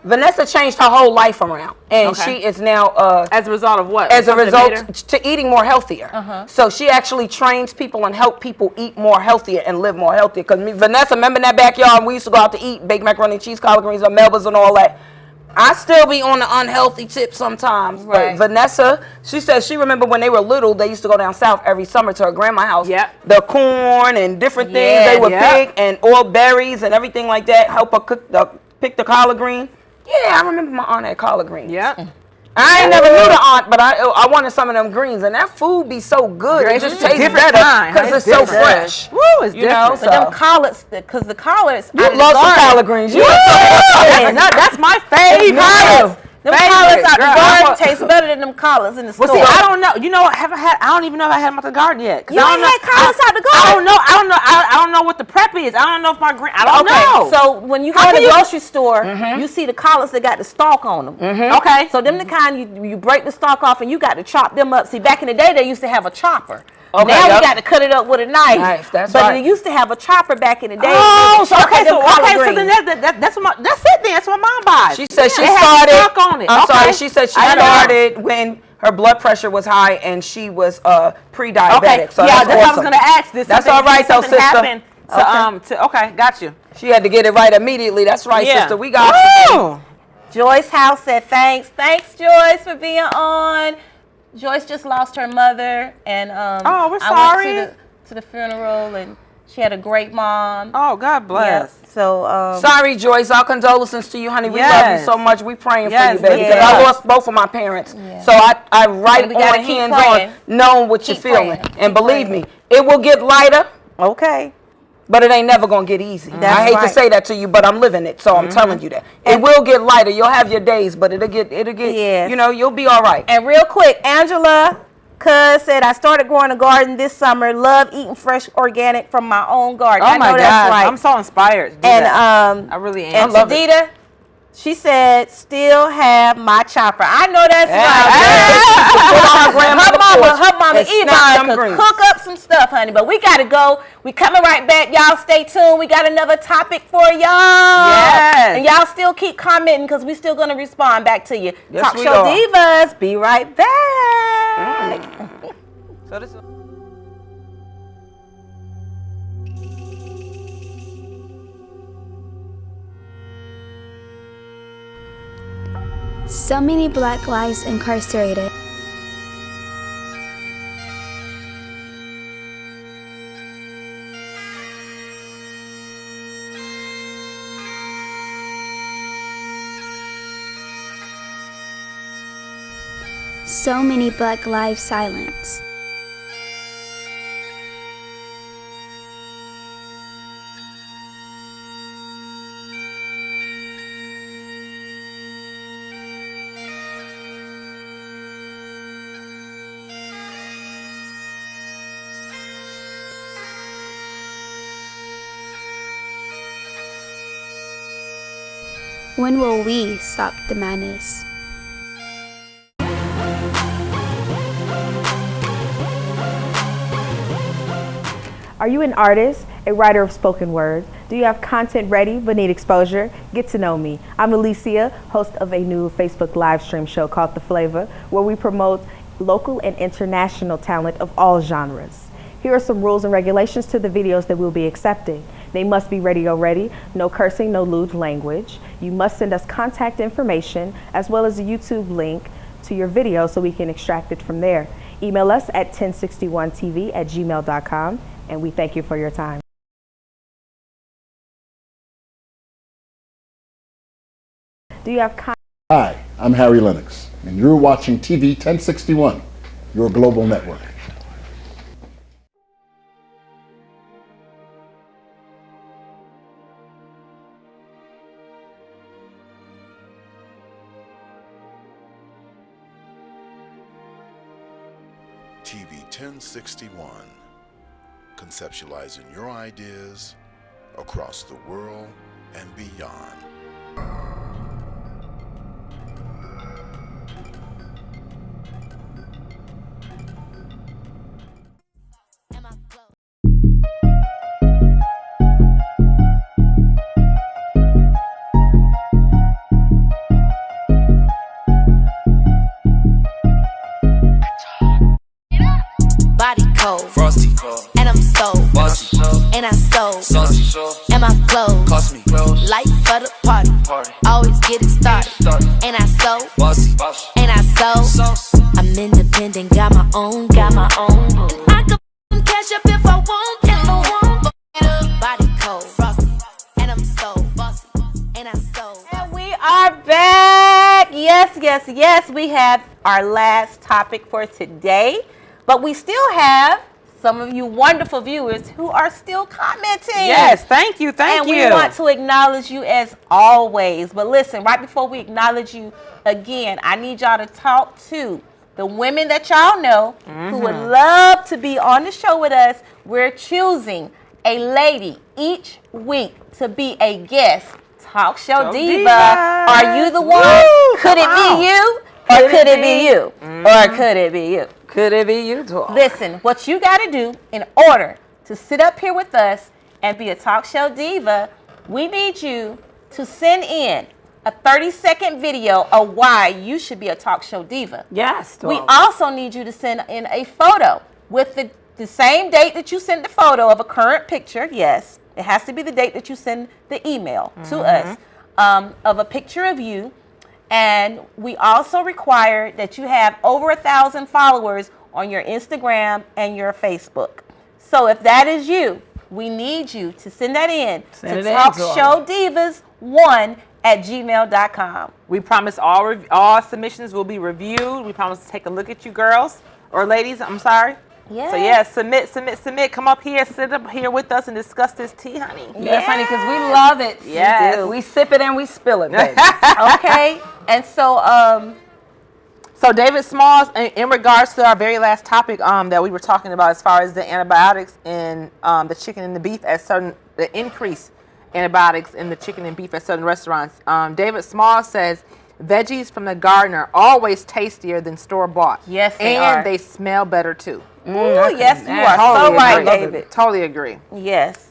Vanessa changed her whole life around, and she is now as a result of what? As a result to eating more healthier. So she actually trains people and help people eat more healthier and live more healthier. Because Vanessa, remember in that backyard, we used to go out to eat baked macaroni and cheese, collard greens, or Melba's and all that. I still be on the unhealthy tip sometimes. But Vanessa, she says she remember when they were little, they used to go down south every summer to her grandma's house. The corn and different things they would pick, and all berries and everything like that. Help her pick the collard green. Yeah, I remember my aunt had collard greens. I ain't never knew the aunt, but I wanted some of them greens, and that food be so good. It just tastes better because it's so fresh. Woo, it's you know, But them collards, because the collards, you love some collard greens. You that's my favorite. Them collards out the garden taste better than them collards in the store. Well, see, I don't know. You know, I don't even know if I had them out the garden yet. You ain't had collards out the garden? I don't know what the prep is. I don't know if my I don't know. So when you go to the grocery store, you see the collards that got the stalk on them. Okay. So them the kind you break the stalk off and you got to chop them up. See, back in the day they used to have a chopper. Okay, now we got to cut it up with a knife. That's but right. they used to have a chopper back in the day. Oh, so then that's it. Then that's what mom buys. She said she started. On it. I'm sorry. She said she started when her blood pressure was high and she was pre-diabetic. Okay. So yeah, that's awesome. I was gonna ask this. That's all right, though, sister. Okay, got you. She had to get it right immediately. That's right, sister. We got you. Joyce House said thanks. Thanks, Joyce, for being on. Joyce just lost her mother, and we're sorry. I went to the funeral, and she had a great mom. Oh, God bless. Yeah. So sorry, Joyce. Our condolences to you, honey. We love you so much. We praying for you, baby. Because I lost both of my parents, so I right on hands on, knowing what you're feeling, and believe me, it will get lighter. Okay. But it ain't never gonna get easy. I hate to say that to you, but I'm living it, so I'm telling you that. It will get lighter. You'll have your days, but it'll get you know, you'll be all right. And real quick, Angela Cuz said, I started growing a garden this summer. Love eating fresh organic from my own garden. Oh, I know that's right. I'm so inspired. And I really am. And Sadita, she said, still have my chopper. I know that's right. Her mama Yvonne could cook up some stuff, honey. But we got to go. We coming right back. Y'all stay tuned. We got another topic for y'all. Yes. And y'all still keep commenting because we still going to respond back to you. Yes, Talk we Show are. Divas. Be right back. So this is So many Black lives incarcerated. So many Black lives silenced. When will we stop the madness? Are you an artist, a writer of spoken word? Do you have content ready but need exposure? Get to know me. I'm Alicia, host of a new Facebook live stream show called The Flavor, where we promote local and international talent of all genres. Here are some rules and regulations to the videos that we'll be accepting. They must be radio ready, no cursing, no lewd language. You must send us contact information as well as a YouTube link to your video so we can extract it from there. Email us at 1061tv@gmail.com, and we thank you for your time. Do you have Hi, I'm Harry Lennox, and you're watching TV 1061, your global network. TV 1061, conceptualizing your ideas across the world and beyond. Body cold, frosty cold, and I'm so bossy, and I so saucy, and my clothes cost me light for the party. Always get it started, and I so bossy, and I so I'm independent, got my own, and I can catch up if I want, Body cold, frosty, and I'm so bossy, and I so. And we are back. Yes. We have our last topic for today. But we still have some of you wonderful viewers who are still commenting. Yes, thank you, thank you. And we want to acknowledge you as always. But listen, right before we acknowledge you again, I need y'all to talk to the women that y'all know who would love to be on the show with us. We're choosing a lady each week to be a guest Talk Show Diva. Are you the one? Woo, could it be you? Or could it be you? Or could it be you? Could it be you, too? Listen, what you got to do in order to sit up here with us and be a Talk Show Diva, we need you to send in a 30-second video of why you should be a Talk Show Diva. Yes. We also need you to send in a photo with the same date that you sent the photo of a current picture. Yes, it has to be the date that you send the email to us of a picture of you. And we also require that you have over 1,000 followers on your Instagram and your Facebook. So if that is you, we need you to send that in to talkshowdivas1@gmail.com. We promise all submissions will be reviewed. We promise to take a look at you girls or ladies, I'm sorry. Yes. So yeah, submit. Come up here, sit up here with us and discuss this tea, honey. Yes, honey, because we love it. Yes. We sip it and we spill it, baby. Okay. And so so David Smalls, in regards to our very last topic that we were talking about as far as the antibiotics in the chicken and the beef the increased antibiotics in the chicken and beef at certain restaurants. David Smalls says veggies from the garden are always tastier than store-bought. Yes, they are. And they smell better too. Ooh, yes, you are so right, David. Totally agree. Yes.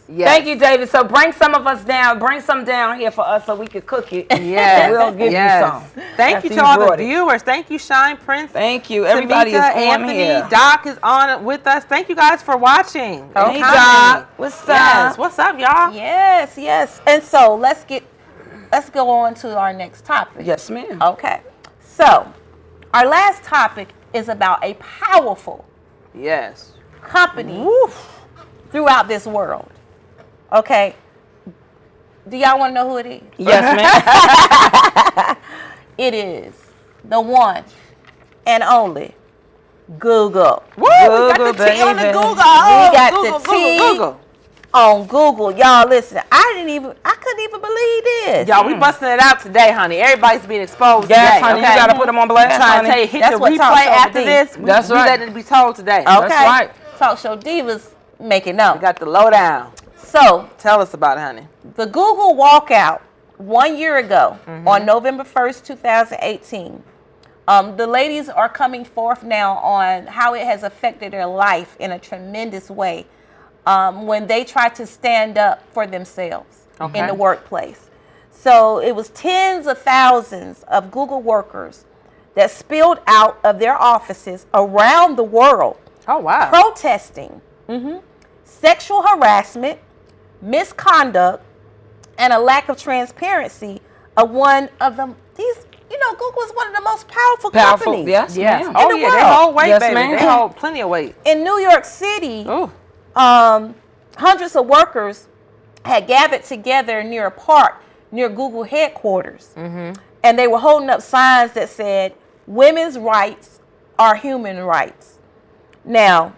Thank you, David. So bring some of us down. Bring some down here for us so we can cook it. Yeah, we'll give you some. Thank you to all the viewers. Thank you, Shine Prince. Thank you. Everybody Tamika, is on Anthony, here. Doc is on with us. Thank you guys for watching. Hey, Doc. What's up? Yes. What's up, y'all? Yes. And so let's go on to our next topic. Yes, ma'am. Okay. So our last topic is about a powerful company throughout this world. Okay. Do y'all want to know who it is? Yes, ma'am. It is the one and only Google. Woo, we got the T on the Google. We got Google, the T Google. on Google. Y'all listen, I couldn't even believe this. Y'all, we busting it out today, honey. Everybody's being exposed Yes, today. honey, Okay? you got to put them on blast, I'm trying honey. to tell you, hit That's the what Talk replay Show after did. this. That's we right. letting it be told today. Okay. That's right. Talk Show Divas make it known. We got the lowdown. So Tell us about it, honey. the Google walkout 1 year ago on November 1st, 2018. The ladies are coming forth now on how it has affected their life in a tremendous way when they try to stand up for themselves in the workplace. So it was tens of thousands of Google workers that spilled out of their offices around the world. Oh, wow. Protesting sexual harassment, misconduct, and a lack of transparency of one of them. Google is one of the most powerful companies. Yes, ma'am. Oh, the yeah, world. they hold weight, Yes, baby. ma'am. They hold plenty of weight. In New York City, Ooh. hundreds of workers had gathered together near a park near Google headquarters. And they were holding up signs that said, "Women's rights are human rights." Now,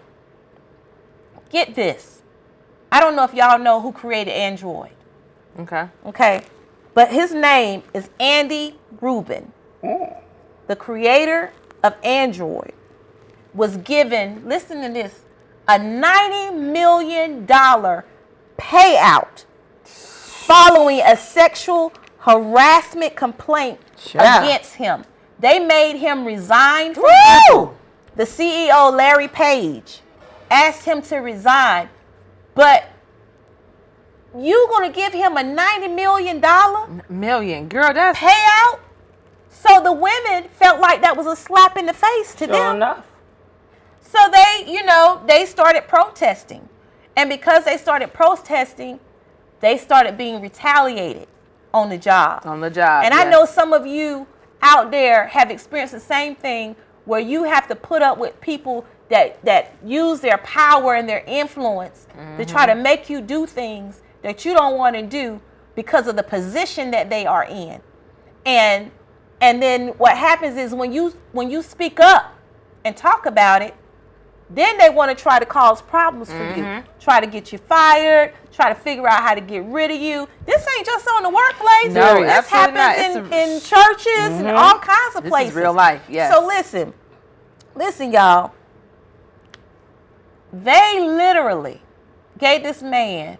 get this. I don't know if y'all know who created Android. Okay. But his name is Andy Rubin. The creator of Android was given, listen to this, a $90 million payout following a sexual harassment complaint against him. They made him resign from Google. The CEO, Larry Page, asked him to resign, but you gonna give him a $90 million Girl, that's payout? So the women felt like that was a slap in the face to them. Enough. So they started protesting. And because they started protesting, they started being retaliated on the job. on the job. And I know some of you out there have experienced the same thing where you have to put up with people that use their power and their influence to try to make you do things that you don't want to do because of the position that they are in. And then what happens is when you speak up and talk about it, Then they want to try to cause problems for you, try to get you fired, try to figure out how to get rid of you. This ain't just on the workplace. No, this happens in churches and all kinds of places. This is real life, yes. So listen, y'all. They literally gave this man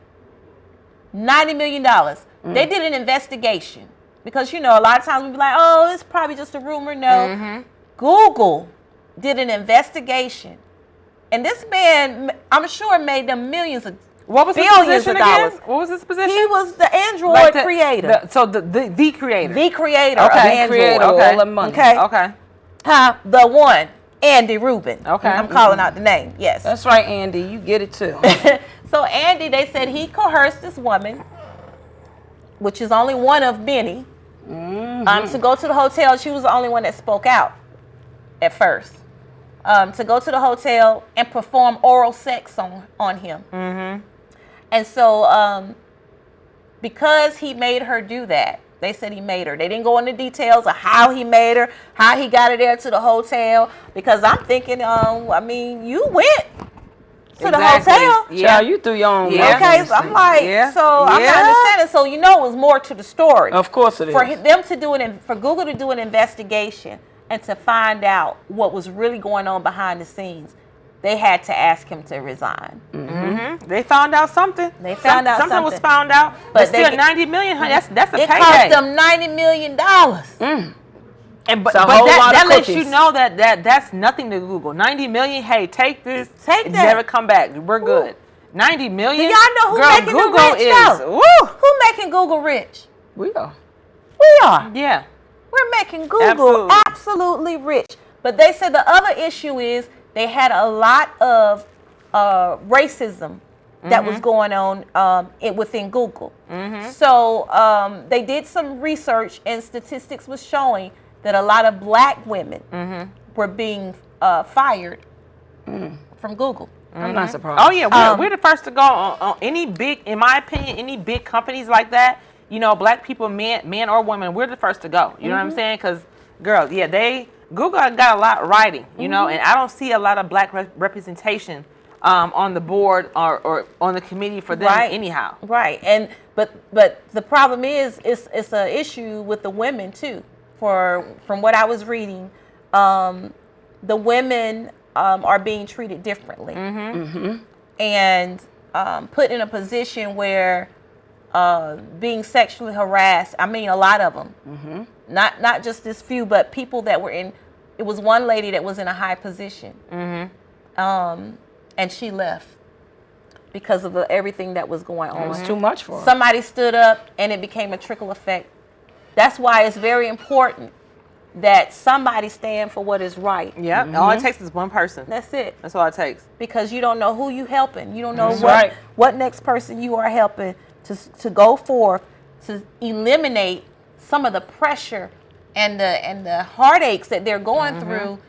$90 million. They did an investigation because, you know, a lot of times we be like, oh, it's probably just a rumor. No. Google did an investigation. And this man, I'm sure, made them millions of What was his position again? What was his position? He was the Android creator. The creator. The creator of Android. Okay. All the money. Okay. The one, Andy Rubin. Okay. I'm calling out the name. Yes. That's right, Andy. You get it too. So Andy, they said he coerced this woman, which is only one of many, to go to the hotel. She was the only one that spoke out at first. To go to the hotel and perform oral sex on him. And so because he made her do that, they said he made her. They didn't go into details of how he made her, how he got her there to the hotel, because I'm thinking, I mean, you went to the hotel. Yeah, you threw your own. Okay, so I'm like, I'm not understanding. So you know, it was more to the story. Of course it is. For them to do it, for Google to do an investigation and to find out what was really going on behind the scenes, they had to ask him to resign. They found out something. They found out something. Something was found out. But still, $90 million, honey, that's a payday. It cost them $90 million. And but that lets you know that's nothing to Google. 90 million, hey, take this. Take that. Never come back. We're good. 90 million. Do y'all know who making Google them rich is. Who making Google rich? We are. We are. Yeah. We're making Google absolutely rich. But they said the other issue is they had a lot of racism that was going on within Google. So they did some research, and statistics was showing that a lot of black women were being fired from Google. I'm not surprised. Oh yeah, we're the first to go on any big, in my opinion, any big companies like that. You know, black people, men or women, we're the first to go. You know what I'm saying? Because, girls, Google got a lot writing, you know, and I don't see a lot of black representation on the board or on the committee for them anyhow. Right, and but the problem is it's an issue with the women too. From what I was reading, the women are being treated differently and put in a position where being sexually harassed. I mean, a lot of them, not just this few, but people that were in. It was one lady that was in a high position, and she left because of everything that was going on. It was too much for her. Somebody stood up, and it became a trickle effect. That's why it's very important that somebody stand for what is right. Yeah, all it takes is one person. That's it. That's all it takes. Because you don't know who you helping. You don't know what next person you are helping to go forth to eliminate some of the pressure and the heartaches that they're going through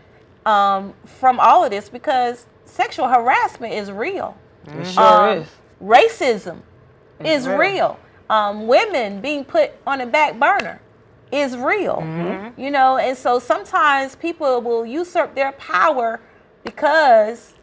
from all of this, because sexual harassment is real. It sure is. Racism is real. Women being put on the back burner is real. You know, and so sometimes people will usurp their power because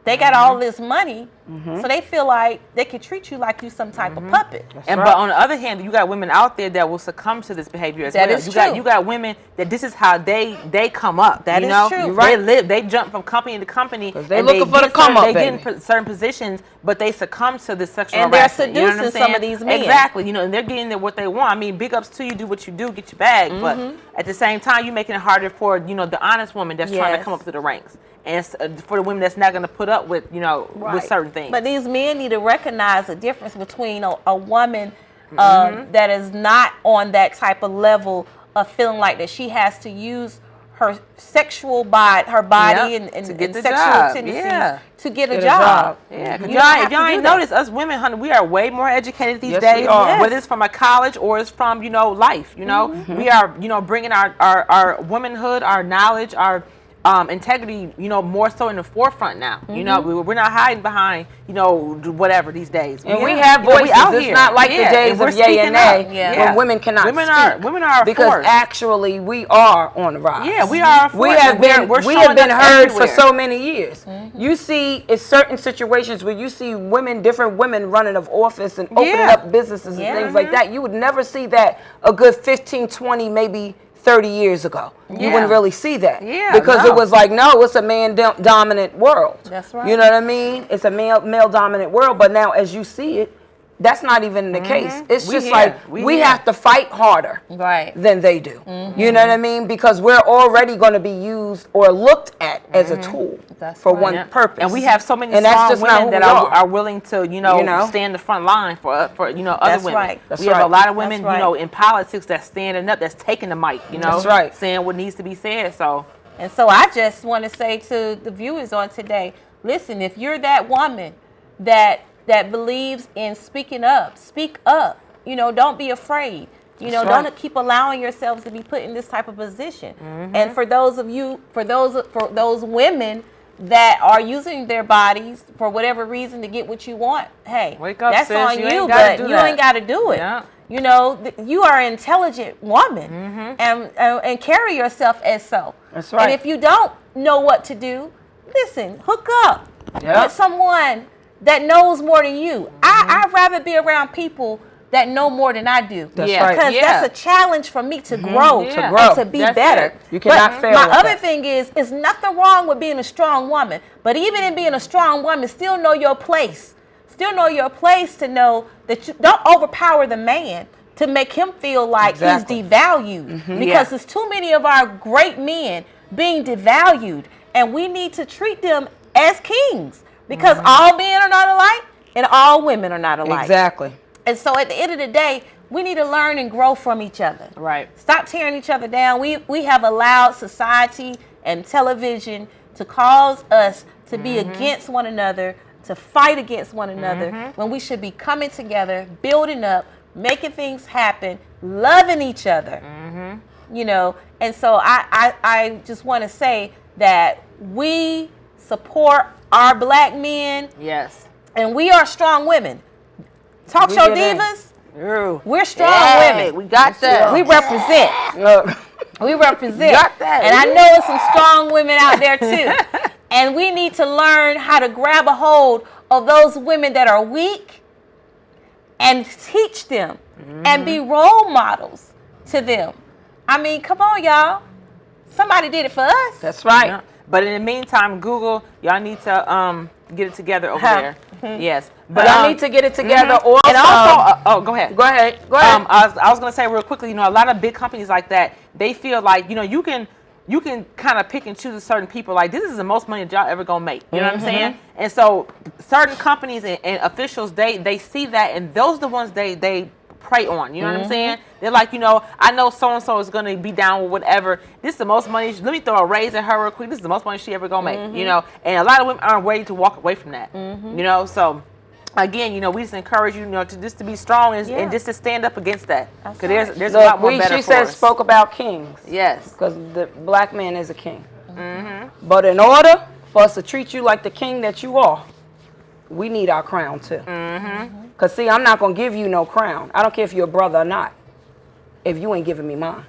they got all this money, so they feel like they can treat you like you some type of puppet. But on the other hand, you got women out there that will succumb to this behavior as well. Is true. You got women that this is how they come up. That you is know? true. They jump from company to company. They looking for the come up, They get in certain positions, but they succumb to this sexual and harassment. they're seducing some of these men. Exactly. You know, and they're getting what they want. I mean, big ups to you. Do what you do. Get your bag. But at the same time, you're making it harder for the honest woman that's trying to come up to the ranks. And for the women that's not going to put up with, with certain things. But these men need to recognize the difference between a woman that is not on that type of level of feeling like that she has to use her sexual body, and to get the sexual job. tendencies to get a job. Yeah, if y'all ain't noticed, us women, honey, we are way more educated these days. We are. Whether it's from a college or it's from life. We are bringing our womanhood, our knowledge, our integrity, more so in the forefront now. We're not hiding behind, whatever these days. And we have voices. It's not like the days of yay and nay when women cannot speak. Women are because force. Actually we are on the rise. Yeah, we are. We have been heard for so many years. You see, in certain situations where you see different women running of office and opening up businesses and things like that, you would never see that a good 15, 20, maybe 30 years ago. You wouldn't really see that. Because it was like, no, it's a man-dominant world. That's right. You know what I mean? It's a male-dominant world. But now, as you see it, that's not even the case. It's just we have to fight harder than they do. You know what I mean? Because we're already going to be used or looked at as a tool for one purpose. And we have so many strong women that are willing to, stay in the front line for other women. We have a lot of women, in politics that's standing up, that's taking the mic, saying what needs to be said. And so I just want to say to the viewers on today, listen, if you're that woman that believes in speaking up, speak up. Don't be afraid. Don't keep allowing yourselves to be put in this type of position. And for those women that are using their bodies for whatever reason to get what you want, hey, wake up, that's sis. on you, but you ain't got to do it. Yeah. You are an intelligent woman and carry yourself as so. That's right. And if you don't know what to do, listen, hook up with someone that knows more than you. I'd rather be around people that know more than I do. That's right. Because that's a challenge for me to grow, and to be better. You cannot fail. My other thing is nothing wrong with being a strong woman. But even in being a strong woman, still know your place. Still know your place to know that you don't overpower the man to make him feel like he's devalued. Because there's too many of our great men being devalued. And we need to treat them as kings. Because all men are not alike and all women are not alike. Exactly. And so at the end of the day, we need to learn and grow from each other. Right. Stop tearing each other down. We have allowed society and television to cause us to be against one another, to fight against one another, when we should be coming together, building up, making things happen, loving each other. And so I just want to say that we support our black men. Yes. And we are strong women. Talk show divas. We're strong women. We got that. We represent. We represent. Got that. And I know there's some strong women out there too. And we need to learn how to grab a hold of those women that are weak and teach them and be role models to them. I mean, come on, y'all. Somebody did it for us. That's right. Yeah. But in the meantime, Google, y'all need to get it together over there. Yes. But y'all need to get it together. Also, and also, go ahead. Go ahead. I was going to say real quickly, a lot of big companies like that, they feel like, you can kind of pick and choose certain people. Like, this is the most money that y'all ever going to make. You know what I'm saying? And so certain companies and officials, they see that, and those are the ones they prey on. You know what I'm saying? They're like, I know so-and-so is going to be down with whatever. This is the most money. Let me throw a raise at her real quick. This is the most money she ever going to make, And a lot of women aren't ready to walk away from that, So, again, we just encourage you, to be strong and just to stand up against that. Because there's a lot more better for us. Spoke about kings. Yes. Because the black man is a king. But in order for us to treat you like the king that you are, we need our crown too. Because, see, I'm not going to give you no crown. I don't care if you're a brother or not. If you ain't giving me mine.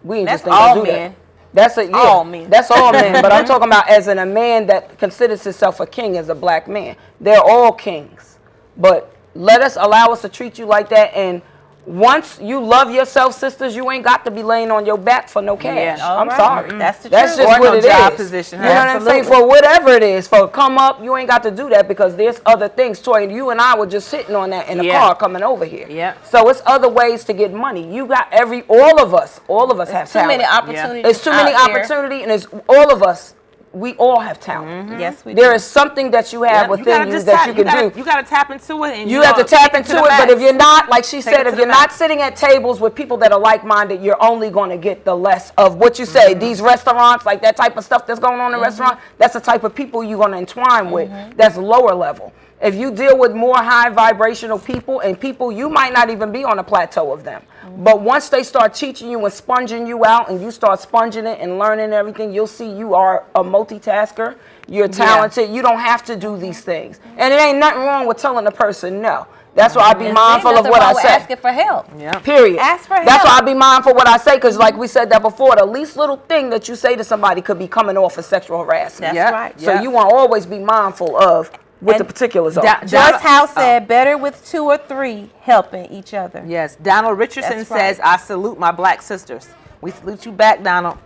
We ain't just going to do that. That's all men. That's all men. But I'm talking about as a man that considers himself a king as a black man. They're all kings. But allow us to treat you like that. And once you love yourself, sisters, you ain't got to be laying on your back for no cash. I'm sorry. That's the truth. That's just what it job is. Position. You know what I'm saying? For whatever it is, for come up, you ain't got to do that because there's other things. Toy, you and I were just sitting on that in the car coming over here. Yeah. So it's other ways to get money. You got all of us have talent. Too many opportunities. There's too many opportunities, and it's all of us. We all have talent. Yes, we do. There is something that you have within you that you can do. You got to tap into it. And you have to tap into it, but if you're not, like she said, if you're not sitting at tables with people that are like-minded, you're only going to get the less of what you say. These restaurants, like that type of stuff that's going on in restaurants, that's the type of people you're going to entwine with that's lower level. If you deal with more high vibrational people and people, you might not even be on a plateau of them. But once they start teaching you and sponging you out and you start sponging it and learning everything, you'll see you are a multitasker. You're talented. You don't have to do these things. And it ain't nothing wrong with telling a person no. That's why I be mindful of what I say. Asking for help. Period. Ask for help. That's why I be mindful of what I say, because like we said that before, the least little thing that you say to somebody could be coming off as sexual harassment. That's right. So you want to always be mindful of what the particulars are. Joyce House said, better with 2 or 3 helping each other. Yes. Donald Richardson says, I salute my black sisters. We salute you back, Donald.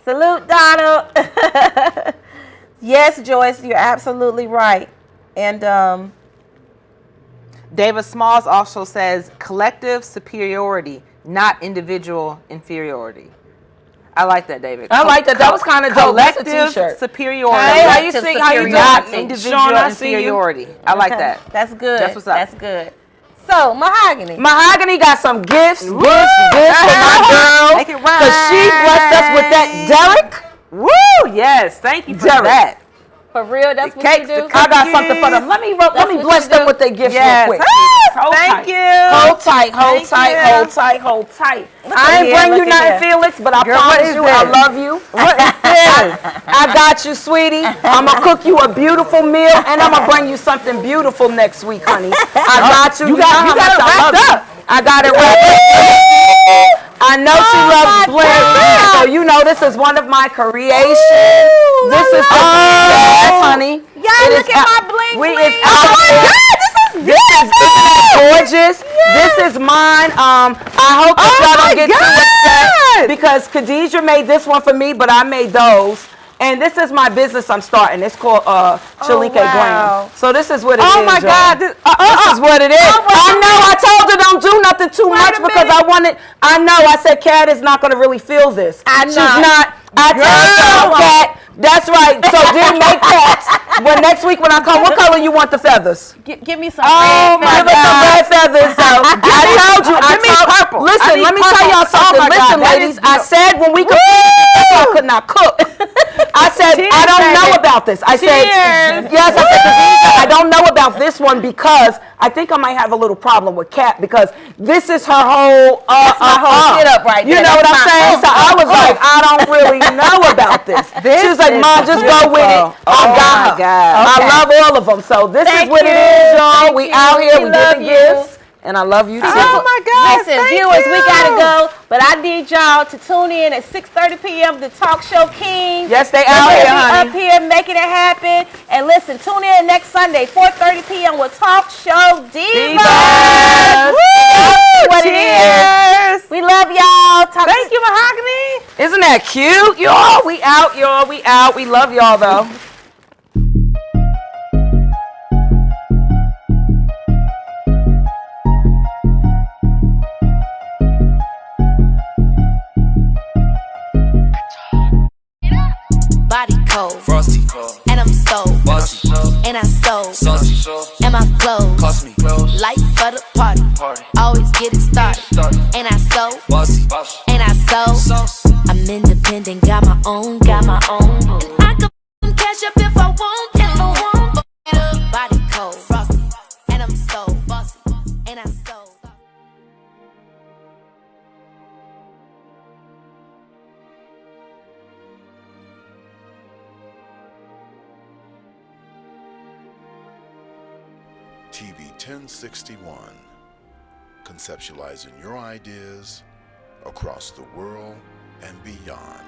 Salute, Donald. Yes, Joyce, you're absolutely right. And David Smalls also says, collective superiority, not individual inferiority. I like that, David. I like that. That was kind of dope. That's a Collective t-shirt. superiority. Hey, how you sing? How you doing? Not individual Sean, I see you. inferiority. I like that. That's good. That's what's up. That's good. So, Mahogany. Mahogany got some gifts for my girl. Make it rhyme. Because she blessed us with that Derek. Woo! Yes, thank you for that. For real, that's what you do? I got something for them. Let me bless them with their gifts real quick. Thank you. Hold tight, hold tight, hold tight, hold tight. I ain't bring you nothing, Felix, but I promise you I love you. What is this? I got you, sweetie. I'm going to cook you a beautiful meal, and I'm going to bring you something beautiful next week, honey. I got you. You got it wrapped up. I got it wrapped up. I know she loves Blair, so you know this is one of my creations. This is yes, honey. Y'all look at my bling bling. Oh my God, this is gorgeous. This is mine. I hope that y'all don't get too upset because Khadijah made this one for me, but I made those. And this is my business I'm starting. It's called Chalike Graham. So this is what it is. Oh my God. This is what it is. I know. I told her don't do nothing too much because I wanted. I know. I said Kat is not going to really feel this. She's not. I told Kat. That's right. So didn't make cats. But next week when I come, what color you want the feathers? Give me some red feathers. Give us some red feathers. So I told you. Give me purple. Listen, let me tell y'all something. Listen, ladies. I said when we I could not cook. I said, I don't know about this. I said, yes, I said, I don't know about this one because I think I might have a little problem with Kat because this is her whole, get up right you there. know what I'm saying? So I was like, I don't really know about this. She was like, Mom, just go with it. I got her. I love all of them. So this is what it is, y'all. We out here, we giving gifts. And I love you too. Oh my God! Listen, viewers, we gotta go, but I need y'all to tune in at 6:30 p.m. to Talk Show Kings. Yes, they out here, honey. Up here, making it happen. And listen, tune in next Sunday, 4:30 p.m. with Talk Show Divas. What it is. We love y'all. Thank you, Mahogany. Isn't that cute, y'all? We out, y'all. We out. We love y'all though. Body cold, frosty cold, and I'm so bossy, and I so saucy, and my clothes cost me light for the party. Always get it started, and I so bossy, and I so I'm independent, got my own, and I can cash up if I want, Body cold, frosty, and I'm so bossy, and I so. TV 1061, conceptualizing your ideas across the world and beyond.